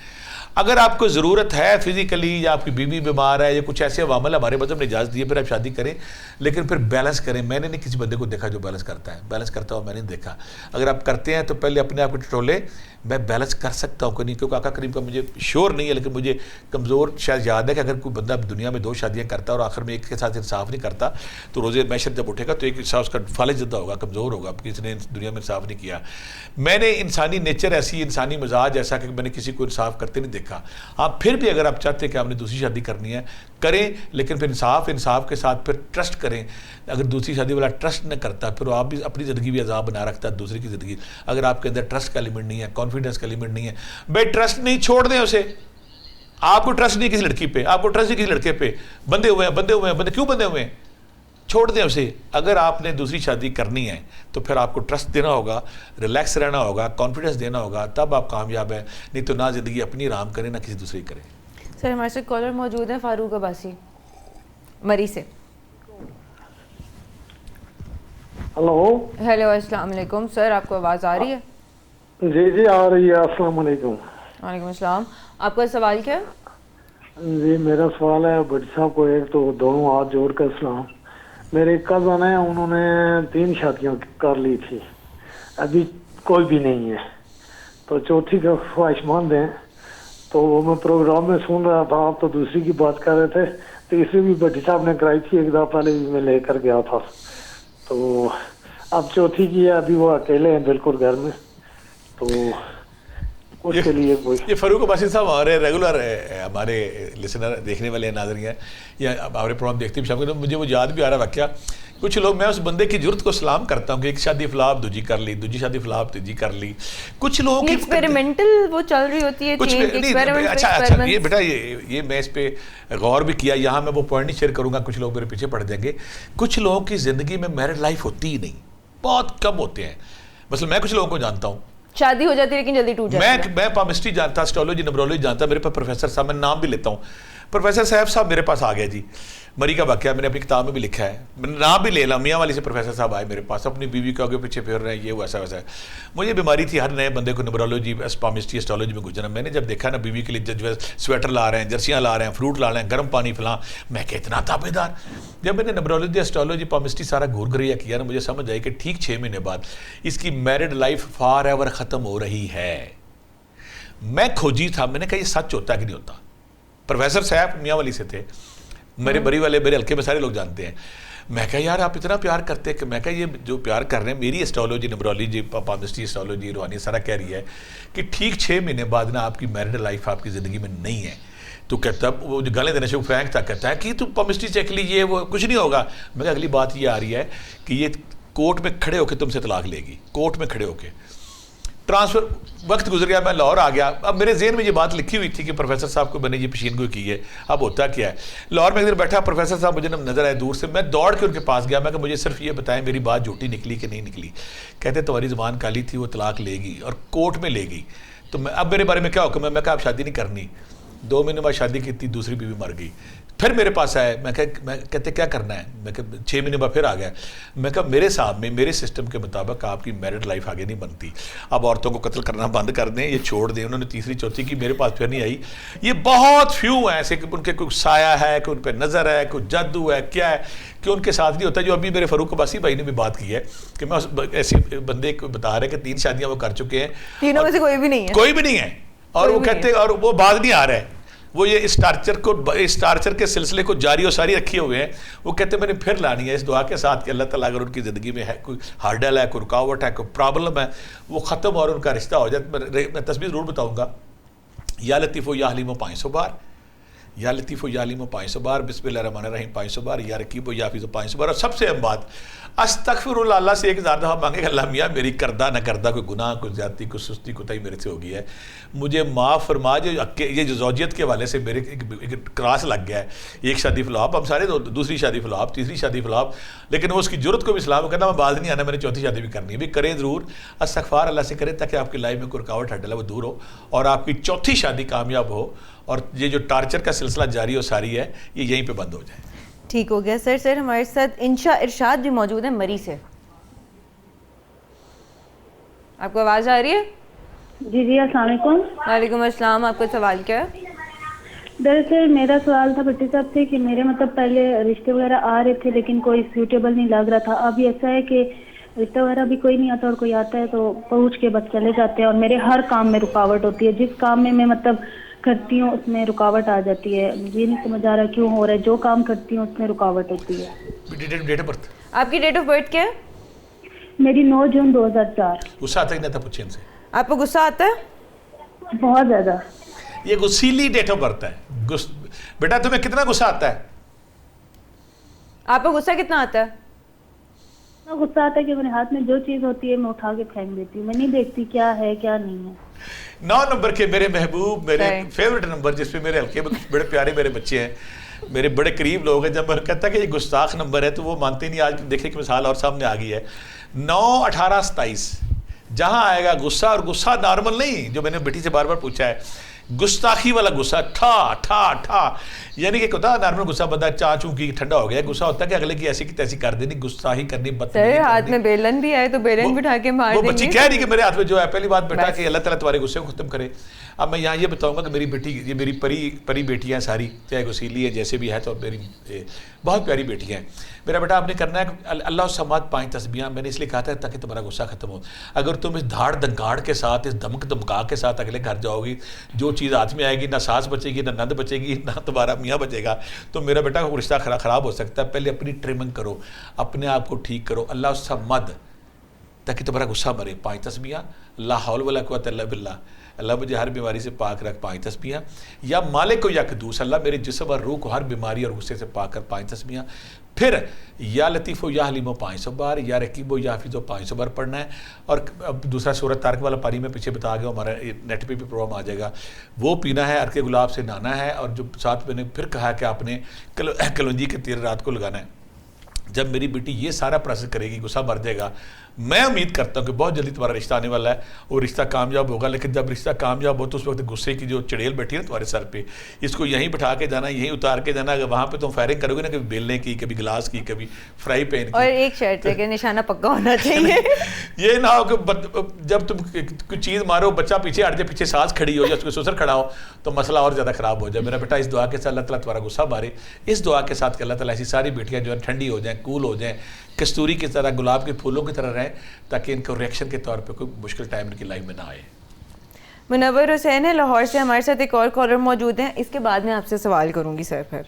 اگر آپ کو ضرورت ہے فزیکلی یا آپ کی بیوی بیمار ہے یا کچھ ایسے عوامل ہمارے مذہب نے اجازت دی ہے, پھر آپ شادی کریں, لیکن پھر بیلنس کریں. میں نے نہیں کسی بندے کو دیکھا جو بیلنس کرتا ہے, بیلنس کرتا ہوا میں نے دیکھا. اگر آپ کرتے ہیں تو پہلے اپنے آپ کو ٹٹولے, میں بیلنس کر سکتا ہوں کہ نہیں, کیونکہ آقا کریم کا مجھے شور نہیں ہے, لیکن مجھے کمزور شاید یاد ہے کہ اگر کوئی بندہ دنیا میں 2 شادیاں کرتا ہے اور آخر میں ایک کے ساتھ انصاف نہیں کرتا تو روزے محشر جب اٹھے گا تو ایک حصہ اس کا فالج زدہ ہوگا, کمزور ہوگا, کسی نے دنیا میں انصاف نہیں کیا. میں نے انسانی نیچر ایسی, انسانی مزاج ایسا کہ میں نے کسی کو انصاف کرتے نہیں دیکھا. ہاں پھر بھی اگر آپ چاہتے ہیں کہ آپ نے دوسری شادی کرنی ہے کریں, لیکن پھر انصاف کے ساتھ پھر ٹرسٹ کریں. اگر دوسری شادی والا ٹرسٹ نہ کرتا پھر آپ بھی اپنی زندگی بھی عذاب بنا رکھتا ہے دوسرے کی زندگی. اگر آپ کے اندر ٹرسٹ کا ایلیمنٹ نہیں ہے, کانفیڈنس کا ایلیمنٹ نہیں ہے, بھائی ٹرسٹ نہیں, چھوڑ دیں اسے. آپ کو ٹرسٹ نہیں کسی لڑکی پہ, آپ کو ٹرسٹ نہیں کسی لڑکے پہ, بندے ہوئے ہیں کیوں بندے ہوئے ہیں, چھوڑ دیں اسے. اگر آپ نے دوسری شادی کرنی ہے تو پھر آپ کو ٹرسٹ دینا ہوگا, ریلیکس رہنا ہوگا, کانفیڈنس دینا ہوگا, تب آپ کامیاب ہیں. نہیں تو نہ زندگی اپنی آرام کریں نہ کسی دوسرے کی کریں. سر ہمارے ساتھ کالر موجود ہیں فاروق عباسی مری سے. ہیلو السلام علیکم سر, آپ کو آواز آ رہی ہے؟ جی آ رہی ہے. السلام علیکم. وعلیکم السلام. آپ کا سوال کیا ہے؟ جی میرا سوال ہے بھٹی صاحب کو ایک تو دونوں ہاتھ جوڑ کر سلام. میرے کزن ہیں, انہوں نے 3 شادیاں کر لی تھی, ابھی کوئی بھی نہیں ہے, تو چوتھی کا خواہش مند ہیں. تو وہ میں پروگرام میں سن رہا تھا, آپ تو دوسری کی بات کر رہے تھے, تیسری بھی بھٹی صاحب نے کرائی تھی, ایک دفعہ پہلے بھی میں لے کر گیا تھا. تو اب چوتھی کی ہے, ابھی وہ اکیلے ہیں بالکل گھر میں, تو اس کے لیے یہ فاروق عباسی صاحب ہمارے ریگولر ہمارے لسنر دیکھنے والے ناظرین ہیں یا ہمارے پروگرام دیکھتے بھی شامل. مجھے وہ یاد بھی آ رہا واقعہ. کچھ لوگ, میں اس بندے کی جرت کو سلام کرتا ہوں کہ ایک شادی فلاپ دوجی کر لی, دوجی شادی فلاپ تیجی کر لی. کچھ لوگوں کی ایکسپیریمنٹل وہ چل رہی ہوتی ہے. اچھا یہ بیٹا یہ میں اس پہ غور بھی کیا, یہاں میں وہ پوائنٹ نہیں شیئر کروں گا, کچھ لوگ میرے پیچھے پڑ جائیں گے. کچھ لوگوں کی زندگی میں میرڈ لائف ہوتی ہی نہیں, بہت کم ہوتے ہیں. مثلا میں کچھ لوگوں کو جانتا ہوں شادی ہو جاتی ہے لیکن جلدی ٹوٹ جاتی ہے. میں پامسٹری جانتا, اسٹرالوجی نمبرولوجی جانتا. میرے پاس پروفیسر صاحب, میں نام بھی لیتا ہوں, پروفیسر صاحب میرے پاس آ گئے جی. مری کا واقعہ میں نے اپنی کتاب میں بھی لکھا ہے, میں نام بھی لے لا. میاں والی سے پروفیسر صاحب آئے میرے پاس, اپنی بیوی کے آگے پیچھے پھر رہے ہیں, یہ ویسا ویسا ہے. مجھے بیماری تھی ہر نئے بندے کو نمبرولوجی پامسٹری اسٹرالوجی میں گزرنا. میں نے جب دیکھا نا بیوی کے لیے سویٹر لا رہے ہیں, جرسیاں لا رہے ہیں, فروٹ لا رہے ہیں, گرم پانی فلاں, میں کہ اتنا تابے دار. جب میں نے نمبرولوجی اسٹرالوجی پامسٹری سارا گھور گھریا کیا نا, مجھے سمجھ آئی کہ ٹھیک 6 مہینے بعد اس کی میرڈ لائف فار ایور ختم ہو رہی ہے. میں کھوجی تھا, میں نے کہا یہ سچ ہوتا ہے کہ نہیں ہوتا. پروفیسر صاحب میاں والی سے تھے, میرے بری والے میرے حلقے میں سارے لوگ جانتے ہیں. میں کہا یار آپ اتنا پیار کرتے ہیں کہ میں کہا یہ جو پیار کر رہے ہیں میری اسٹرالوجی نمرولوجی پامسٹری اسٹرالوجی روحانی سارا کہہ رہی ہے کہ ٹھیک 6 مہینے بعد نا آپ کی میرڈ لائف آپ کی زندگی میں نہیں ہے. تو کہتا وہ جو گالیں دینے سے وہ فرینک تھا کہتا ہے کہ تو پامسٹری چیک لیجیے وہ کچھ نہیں ہوگا. میں کہا اگلی بات یہ آ رہی ہے کہ یہ کورٹ میں کھڑے ہو کے تم سے طلاق لے گی, کورٹ میں کھڑے ہو کے. ٹرانسفر وقت گزر گیا, میں لاہور آ گیا. اب میرے ذہن میں یہ بات لکھی ہوئی تھی کہ پروفیسر صاحب کو میں نے یہ پیشین گوئی کی ہے. اب ہوتا کیا ہے, لاہور میں ایک دن بیٹھا پروفیسر صاحب مجھے نظر آئے دور سے, میں دوڑ کے ان کے پاس گیا. میں کہ مجھے صرف یہ بتائیں میری بات جھوٹی نکلی کہ نہیں نکلی. کہتے تمہاری زبان کالی تھی, وہ طلاق لے گی اور کورٹ میں لے گئی. تو میں اب میرے بارے میں کیا حکم ہے؟ میں کہا آپ شادی نہیں کرنی. 2 مہینے بعد شادی کی تھی, دوسری بیوی مر گئی. پھر میرے پاس آئے, میں کہتے کیا کرنا ہے؟ میں کہ 6 مہینے بعد پھر آ گیا. میں کہا میرے صاحب میں میرے سسٹم کے مطابق آپ کی میرڈ لائف آگے نہیں بنتی. اب عورتوں کو قتل کرنا بند کر دیں, یہ چھوڑ دیں. انہوں نے تیسری چوتھی کی, میرے پاس پھر نہیں آئی. یہ بہت فیو ہیں ایسے کہ ان کے کوئی سایہ ہے, کہ ان پہ نظر ہے, کوئی جادو ہے, کیا ہے کہ ان کے ساتھ نہیں ہوتا. جو ابھی میرے فاروق عباسی بھائی نے بھی بات کی ہے کہ میں ایسے بندے کو بتا رہے کہ 3 شادیاں وہ کر چکے ہیں, تینوں میں سے کوئی بھی نہیں ہے, کوئی بھی نہیں ہے. اور وہ کہتے اور وہ باز نہیں آ رہا ہے. وہ یہ اس ٹارچر کے سلسلے کو جاری و ساری رکھے ہوئے ہیں. وہ کہتے ہیں میں نے پھر لانی ہے اس دعا کے ساتھ کہ اللہ تعالیٰ اگر ان کی زندگی میں ہے کوئی ہارڈل ہے, کوئی رکاوٹ ہے, کوئی پرابلم ہے, وہ ختم اور ان کا رشتہ ہو جائے. میں تصویر ضرور بتاؤں گا. یا لطیف و یا حلیم و 500 بار, یا لطیف و یا حلیم و 500 بار, بسم اللہ الرحمن الرحیم 500 بار, یا رقیب و یا حفیظ و 500 بار. اور سب سے اہم بات استغفر اللہ, اللہ سے 1000 دفعہ مانگے کہ اللہ میاں میری کردہ نہ کردہ کوئی گناہ, کوئی زیادتی, کوئی سستی, کوتاہی میرے سے ہو گئی ہے, مجھے معاف فرما. یہ جو زوجیت کے حوالے سے میرے ایک کراس لگ گیا ہے. ایک شادی فلاپ, ہم سارے دوسری شادی فلاپ, تیسری شادی فلاپ, لیکن وہ اس کی جرت کو بھی سلام کہنا میں باز نہیں آنا, میں نے چوتھی شادی بھی کرنی ہے. بھی کریں ضرور, استغفار اللہ سے کریں تاکہ آپ کی لائف میں کوئی رکاوٹ ہٹل ہے وہ دور ہو اور آپ کی چوتھی شادی کامیاب ہو اور یہ جو ٹارچر کا سلسلہ جاری و ساری ہے یہ یہیں پہ بند ہو جائے. ٹھیک ہو گیا. سر ہمارے ساتھ انشا ارشاد بھی موجود ہیں مری سے. آپ کو آواز آ رہی ہے؟ جی السلام علیکم. وعلیکم السلام. آپ کا سوال کیا ہے؟ دراصل میرا سوال تھا بھٹی صاحب سے کہ میرے مطلب پہلے رشتے وغیرہ آ رہے تھے لیکن کوئی سیوٹیبل نہیں لگ رہا تھا. ابھی ایسا ہے کہ رشتہ وغیرہ بھی کوئی نہیں آتا اور کوئی آتا ہے تو پہنچ کے بس چلے جاتے ہیں اور میرے ہر کام میں رکاوٹ ہوتی ہے. جس کام میں مطلب کرتی ہوں اس میں رکاوٹ آ جاتی ہے. مجھے نہیں سمجھ آ رہا کیوں ہو رہا ہے. جو کام کرتی ہوں اس میں رکاوٹ ہوتی ہے. ڈیٹ آف برتھ آپ کی ڈیٹ آف برتھ کیا ہے؟ میری 9 جون 2004. غصہ آتا ہی نہیں تھا, پوچھیں ان سے. آپ کو غصہ آتا ہے؟ بہت زیادہ. یہ غصیلی ڈیٹ آف برتھ ہے. بیٹا تمہیں کتنا غصہ آتا ہے؟ آپ کو غصہ کتنا آتا ہے؟ غصہ آتا ہے کہ میرے ہاتھ میں جو چیز ہوتی ہے میں اٹھا کے پھینک دیتی ہوں. میں نہیں دیکھتی کیا ہے کیا نہیں ہے. 9 نمبر کے میرے محبوب, میرے فیورٹ نمبر, جس پہ میرے ہلکے بڑے پیارے میرے بچے ہیں, میرے بڑے قریب لوگ ہیں. جب میں کہتا ہے کہ یہ گستاخ نمبر ہے تو وہ مانتے نہیں. آج دیکھیں کہ مثال اور سامنے آ گئی ہے. 9 18 27 جہاں آئے گا غصہ, اور غصہ نارمل نہیں جو میں نے بیٹی سے بار بار پوچھا ہے, گستاخی والا غصہ, ٹھا ٹھا ٹھا, یعنی کہ ہوتا نارمل غصہ بندہ چاچوں کی ٹھنڈا ہو گیا. غصہ ہوتا ہے کہ اگلے کی ایسی کی تیسی کر دینی, گستاخی کرنی, بدتمیزی کرنی. ہاتھ میں بیلن بھی آئے تو بیلن بٹھا کے مار دیں گے. وہ بچی کہہ رہی کہ میرے ہاتھ میں جو ہے, پہلی بات بیٹا کہ اللہ تعالیٰ تمہارے غصے کو ختم کرے. اب میں یہاں یہ بتاؤں گا کہ میری بیٹی, یہ میری پری بیٹیاں ہیں ساری, چاہے غسیلی ہے جیسے بھی ہے, تو میری بہت پیاری بیٹیاں ہیں. میرا بیٹا آپ نے کرنا ہے اللہ الصمد 5 تسبیحاں. میں نے اس لیے کہا تھا تاکہ تمہارا غصہ ختم ہو. اگر تم اس دھاڑ دھنکاڑ کے ساتھ, اس دھمک دھمکا کے ساتھ اگلے گھر جاؤ گی, جو چیز ہاتھ میں آئے گی نہ ساس بچے گی, نہ نند بچے گی, نہ تمہارا میاں بچے گا, تو میرا بیٹا رشتہ خراب ہو سکتا ہے. پہلے اپنی ٹریمنگ کرو, اپنے آپ کو ٹھیک کرو. اللہ الصمد تاکہ تمہارا غصہ مرے. 5 تسبیحاں. لا حول ولا قوت الا باللہ, اللہ مجھے ہر بیماری سے پاک رکھ. 5 تسبیحاں. یا مالک و یا قدوس, اللہ میرے جسم اور روح کو ہر بیماری اور غصے سے پاک کر. 5 تسبیحاں. پھر یا لطیف و یا حلیم و 500 بار, یا رقیب و یا حفیظ و 500 بار پڑھنا ہے. اور دوسرا سورۃ طارق والا پانی میں پیچھے بتا گیا, ہمارا نیٹ پہ بھی پروگرام آ جائے گا, وہ پینا ہے. عرق گلاب سے نہانا ہے. اور جو ساتھ میں نے پھر کہا کہ آپ نے کلونجی کے تیر رات کو لگانا ہے. جب میری بیٹی یہ سارا پروسیس کرے گی, غصہ مر جائے گا. میں امید کرتا ہوں کہ بہت جلدی تمہارا رشتہ آنے والا ہے اور رشتہ کامیاب ہوگا. لیکن جب رشتہ کامیاب ہو تو اس وقت غصے کی جو چڑیل بیٹھی ہے نا تمہارے سر پہ, اس کو یہیں بٹھا کے جانا, یہیں اتار کے جانا. اگر وہاں پہ تم فائرنگ کرو گے نا, کبھی بیلنے کی, کبھی گلاس کی, کبھی فرائی پین کی, اور ایک شرط ہے کہ نشانہ پکا ہونا چاہیے. یہ نہ ہو کہ جب تم کوئی چیز مارو بچہ پیچھے ہٹ جائے, پیچھے سانس کھڑی ہو یا اس کو سسر کھڑا ہو, تو مسئلہ اور زیادہ خراب ہو جائے. میرا بیٹا اس دعا کے ساتھ اللہ تعالیٰ تمہارا غصہ مارے. اس دعا کے ساتھ کہ اللہ تعالیٰ ایسی ساری بیٹیاں جو ہیں ٹھنڈی ہو جائیں, کول ہو جائیں, کستوری کی طرح, گلاب کے پھولوں کی طرح رہیں, تاکہ ان کو ریئیکشن کے طور پہ کوئی مشکل ٹائم ان کی لائف میں نہ آئے. منور حسین ہے لاہور سے, ہمارے ساتھ ایک اور کالر موجود ہیں. اس کے بعد میں آپ سے سوال کروں گی سر. پھر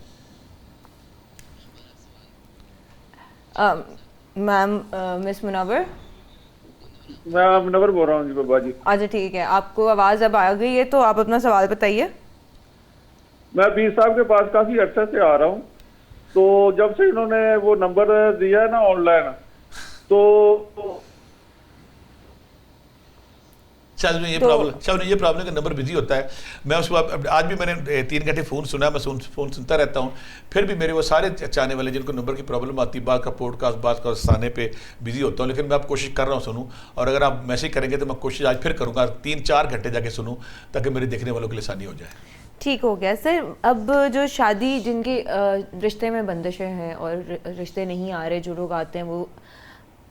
میم مس منور. میں منور بول رہا ہوں جی بابا جی. اچھا ٹھیک ہے, آپ کو آواز اب آ گئی ہے تو آپ اپنا سوال بتائیے. میں پیر صاحب کے پاس کافی عرصے سے آ رہا ہوں, تو جب سے انہوں نے وہ نمبر دیا ہے نا آن لائن, تو شاید یہ پرابلم کا نمبر بزی ہوتا ہے. میں اس کو آج بھی میں نے 3 گھنٹے فون سنا, میں فون سنتا رہتا ہوں, پھر بھی میرے وہ سارے چاہنے والے جن کو نمبر کی پرابلم آتی ہے, بعض کا پوڈ کاسٹ, بعض کا سانے پہ بزی ہوتا ہوں, لیکن میں اب کوشش کر رہا ہوں سنوں, اور اگر آپ میسج کریں گے تو میں کوشش آج پھر کروں گا 3-4 گھنٹے جا کے سنوں تاکہ میرے دیکھنے والوں کے لیے آسانی ہو جائے. ٹھیک ہو گیا سر. اب جو شادی جن کے رشتے میں بندشیں ہیں اور رشتے نہیں آ رہے, جو لوگ آتے ہیں وہ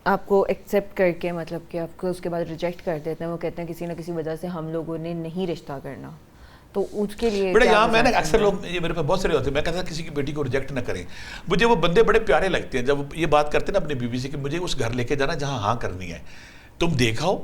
آپ کو ایکسیپٹ کر کے مطلب کہ آپ کو اس کے بعد ریجیکٹ کر دیتے ہیں, وہ کہتے ہیں کسی نہ کسی وجہ سے ہم لوگوں نے نہیں رشتہ کرنا, تو اس کے لیے بڑے یہاں میں نے اکثر لوگ یہ میرے پاس بہت سارے ہوتے ہیں, میں کہتا کسی کی بیٹی کو ریجیکٹ نہ کریں. مجھے وہ بندے بڑے پیارے لگتے ہیں جب یہ بات کرتے ہیں نا اپنی بیوی سے کہ مجھے اس گھر لے کے جانا جہاں ہاں کرنی ہے, تم دیکھاؤ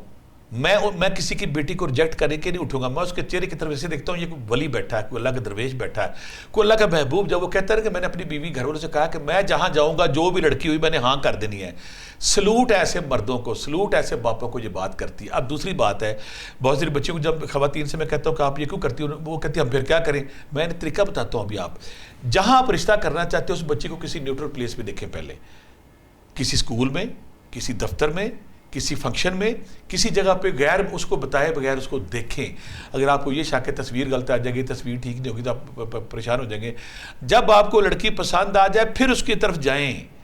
میں کسی کی بیٹی کو ریجیکٹ کرے کے نہیں اٹھوں گا. میں اس کے چہرے کی طرف ایسے دیکھتا ہوں یہ کوئی ولی بیٹھا ہے, کوئی اللہ کا درویش بیٹھا ہے, کوئی اللہ کا محبوب. جب وہ کہتا ہے کہ میں نے اپنی بیوی گھر والوں سے کہا کہ میں جہاں جاؤں گا جو بھی لڑکی ہوئی میں نے ہاں کر دینی ہے. سلوٹ ایسے مردوں کو, سلوٹ ایسے باپوں کو یہ بات کرتی ہے. اب دوسری بات ہے, بہت ساری بچیوں کو جب خواتین سے میں کہتا ہوں کہ آپ یہ کیوں کرتی ہوں, وہ کہتی ہیں ہم پھر کیا کریں. میں نے طریقہ بتاتا ہوں. ابھی آپ جہاں آپ رشتہ کرنا چاہتے ہو اس بچی کو کسی نیوٹرل پلیس پہ دیکھیں, پہلے کسی اسکول میں, کسی دفتر میں, کسی فنکشن میں, کسی جگہ پہ غیر اس کو بتائے بغیر اس کو دیکھیں. اگر آپ کو یہ شک ہے تصویر غلط آ جائے گی, تصویر ٹھیک نہیں ہوگی تو آپ پریشان ہو جائیں گے. جب آپ کو لڑکی پسند آ جائے پھر اس کی طرف جائیں,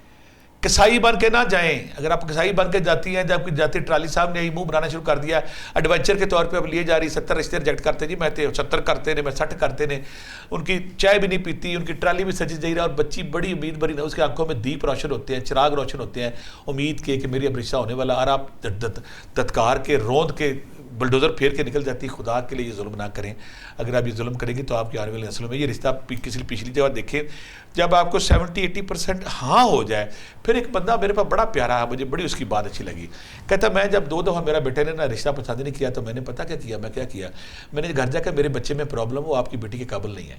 کسائی بن کے نہ جائیں. اگر آپ کسائی بن کے جاتی ہیں, جب جاتی ٹرالی صاحب نے یہی منہ بنانا شروع کر دیا ایڈونچر کے طور پہ, اب لیے جا رہی 70 رشتے ریجیکٹ کرتے, جی میں 70 کرتے نے, میں 60 کرتے نے, ان کی چائے بھی نہیں پیتی, ان کی ٹرالی بھی سجی جائی رہا, اور بچی بڑی امید بری اس کے آنکھوں میں دیپ روشن ہوتے ہیں, چراغ روشن ہوتے ہیں امید کے کہ میری اب رشتہ ہونے والا, اور آپ تتکار کے روند کے بلڈوزر پھیر کے نکل جاتی. خدا کے لیے یہ ظلم نہ کریں. اگر آپ یہ ظلم کریں گے تو آپ کی آنے والی نسلوں میں یہ رشتہ کسی پچھلی جگہ دیکھیں. جب آپ کو 70-80% ہاں ہو جائے, پھر ایک بندہ میرے پاس بڑا پیارا ہے, مجھے بڑی اس کی بات اچھی لگی. کہتا میں جب 2 دفعہ میرا بیٹے نے نا رشتہ پسند نہیں کیا تو میں نے پتا کیا کیا, میں کیا کیا, میں نے گھر جا کے میرے بچے میں پرابلم, وہ آپ کی بیٹی کے قابل نہیں ہے.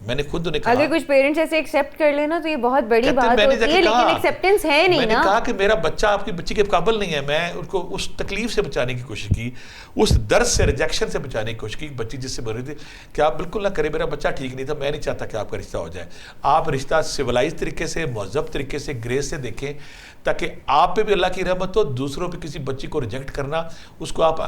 میں نے خود انہیں کہا, اگر کچھ پیرنٹس ایسے ایکسیپٹ کر لینا تو یہ بہت بڑی بات ہوتی ہے, لیکن ایکسیپٹنس ہے نہیں نا. میں نے کہا کہ میرا بچہ آپ کی بچی کے قابل نہیں ہے. میں ان کو اس تکلیف سے بچانے کی کوشش کی, اس درد سے, ریجیکشن سے بچانے کی کوشش کی. بچی جس سے بول رہی تھی کہ آپ بالکل نہ کریں, میرا بچہ ٹھیک نہیں تھا, میں نہیں چاہتا کہ آپ کا رشتہ ہو جائے. آپ رشتہ سویلائز طریقے سے, مہذب طریقے سے, گریس سے دیکھیں تاکہ آپ پہ بھی اللہ کی رحمت ہو. دوسروں پہ کسی بچی کو ریجیکٹ کرنا, اس کو آپ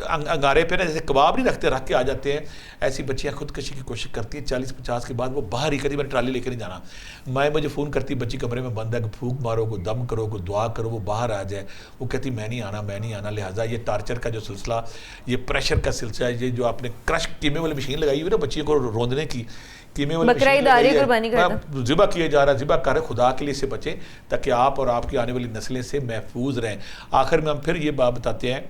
انگارے پہ نا جیسے کباب نہیں رکھتے, رکھ کے آ جاتے ہیں, ایسی بچیاں خودکشی کی کوشش کرتی ہیں. 40-50 کے بعد وہ باہر ہی کہتی میں ٹرالی لے کے نہیں جانا. مائیں مجھے فون کرتی, بچی کمرے میں بند ہے, کہ پھونک مارو, کو دم کرو, کو دعا کرو, وہ باہر آ جائے. وہ کہتی میں نہیں آنا, میں نہیں آنا. لہٰذا یہ ٹارچر کا جو سلسلہ, یہ پریشر کا سلسلہ, یہ جو آپ نے کرش قیمے والی مشین لگائی ہوئی نا بچیوں کو روندنے کی, ذبح کیا جا رہا ہے, ذبح کر خدا کے لیے سے بچیں تاکہ آپ اور آپ کی آنے والی نسلیں سے محفوظ رہیں. آخر میں ہم پھر یہ بات بتاتے ہیں,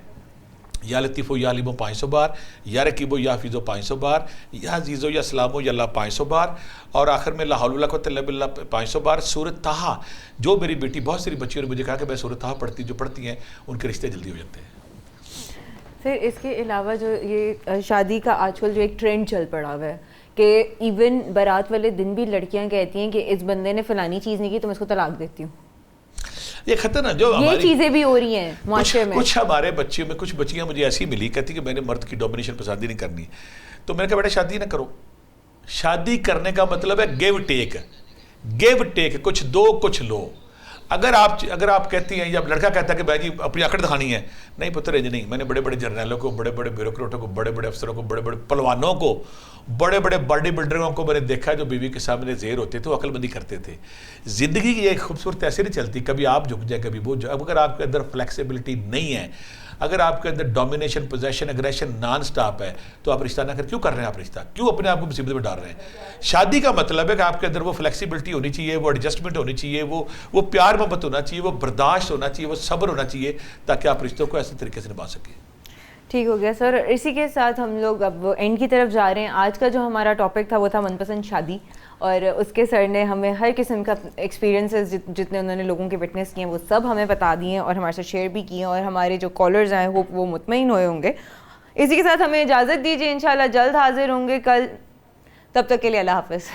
یا لطیفو یا علیمو 500 بار, یا رقیبو یا حفیظو 500 بار, یا عزیزو یا سلامو یا اللہ 500 بار, اور آخر میں لا حول ولا قوت الا باللہ 500 بار. سورۃ طٰہٰ, جو میری بیٹی, بہت ساری بچیوں نے مجھے کہا کہ میں سورۃ طٰہٰ پڑھتی, جو پڑھتی ہیں ان کے رشتے جلدی ہو جاتے ہیں. پھر اس کے علاوہ جو یہ شادی کا آج کل جو ایک ٹرینڈ چل پڑا ہوا ہے کہ ایون بارات والے دن بھی لڑکیاں کہتی ہیں کہ اس بندے نے فلانی چیز نہیں کی تو میں اس کو طلاق دیتی ہوں. یہ خطرہ جو یہ چیزیں بھی ہو رہی ہیں معاشرے میں. کچھ ہمارے بچیوں میں کچھ بچیاں مجھے ایسی ملی, کہتی کہ میں نے مرد کی ڈومینیشن پسند ہی نہیں کرنی. تو میں نے کہا بیٹا شادی نہ کرو. شادی کرنے کا مطلب ہے گیو ٹیک, گیو ٹیک, کچھ دو کچھ لو. اگر آپ کہتی ہیں, یا لڑکا کہتا ہے کہ بھائی جی اپنی اکڑ دکھانی ہے, نہیں پتر انج نہیں. میں نے بڑے بڑے جرنیلوں کو, بڑے بڑے بیوروکریٹوں کو, بڑے بڑے افسروں کو, بڑے بڑے پلوانوں کو, بڑے بڑے باڈی بلڈروں کو میں نے دیکھا جو بیوی کے سامنے زیر ہوتے تھے, وہ عقل مندی کرتے تھے. زندگی کی ایک خوبصورت ایسے نہیں چلتی, کبھی آپ جھک جائیں کبھی وہ. اگر آپ کے اندر فلیکسیبلٹی نہیں ہے, اگر آپ کے اندر domination, position, aggression non stop ہے, تو آپ رشتہ نہ کر. کیوں کر رہے ہیں آپ رشتہ, کیوں اپنے آپ کو مصیبت میں ڈال رہے ہیں؟ شادی کا مطلب ہے کہ آپ کے اندر وہ فلیکسیبلٹی ہونی چاہیے, وہ ایڈجسٹمنٹ ہونی چاہیے, وہ پیار محبت ہونا چاہیے, وہ برداشت ہونا چاہیے, وہ صبر ہونا چاہیے, تاکہ آپ رشتوں کو ایسے طریقے سے نبھا سکیں. ٹھیک ہو گیا سر. اسی کے ساتھ ہم لوگ اب اینڈ کی طرف جا رہے ہیں. آج کا جو ہمارا ٹاپک تھا وہ تھا من پسند شادی, اور اس کے سر نے ہمیں ہر قسم کا ایکسپیرینسز جتنے انہوں نے لوگوں کے وٹنس کیے ہیں وہ سب ہمیں بتا دیے ہیں اور ہمارے ساتھ شیئر بھی کیے ہیں, اور ہمارے جو کالرز ہیں وہ مطمئن ہوئے ہوں گے. اسی کے ساتھ ہمیں اجازت دیجیے, انشاءاللہ جلد حاضر ہوں گے کل. تب تک کے لیے اللہ حافظ.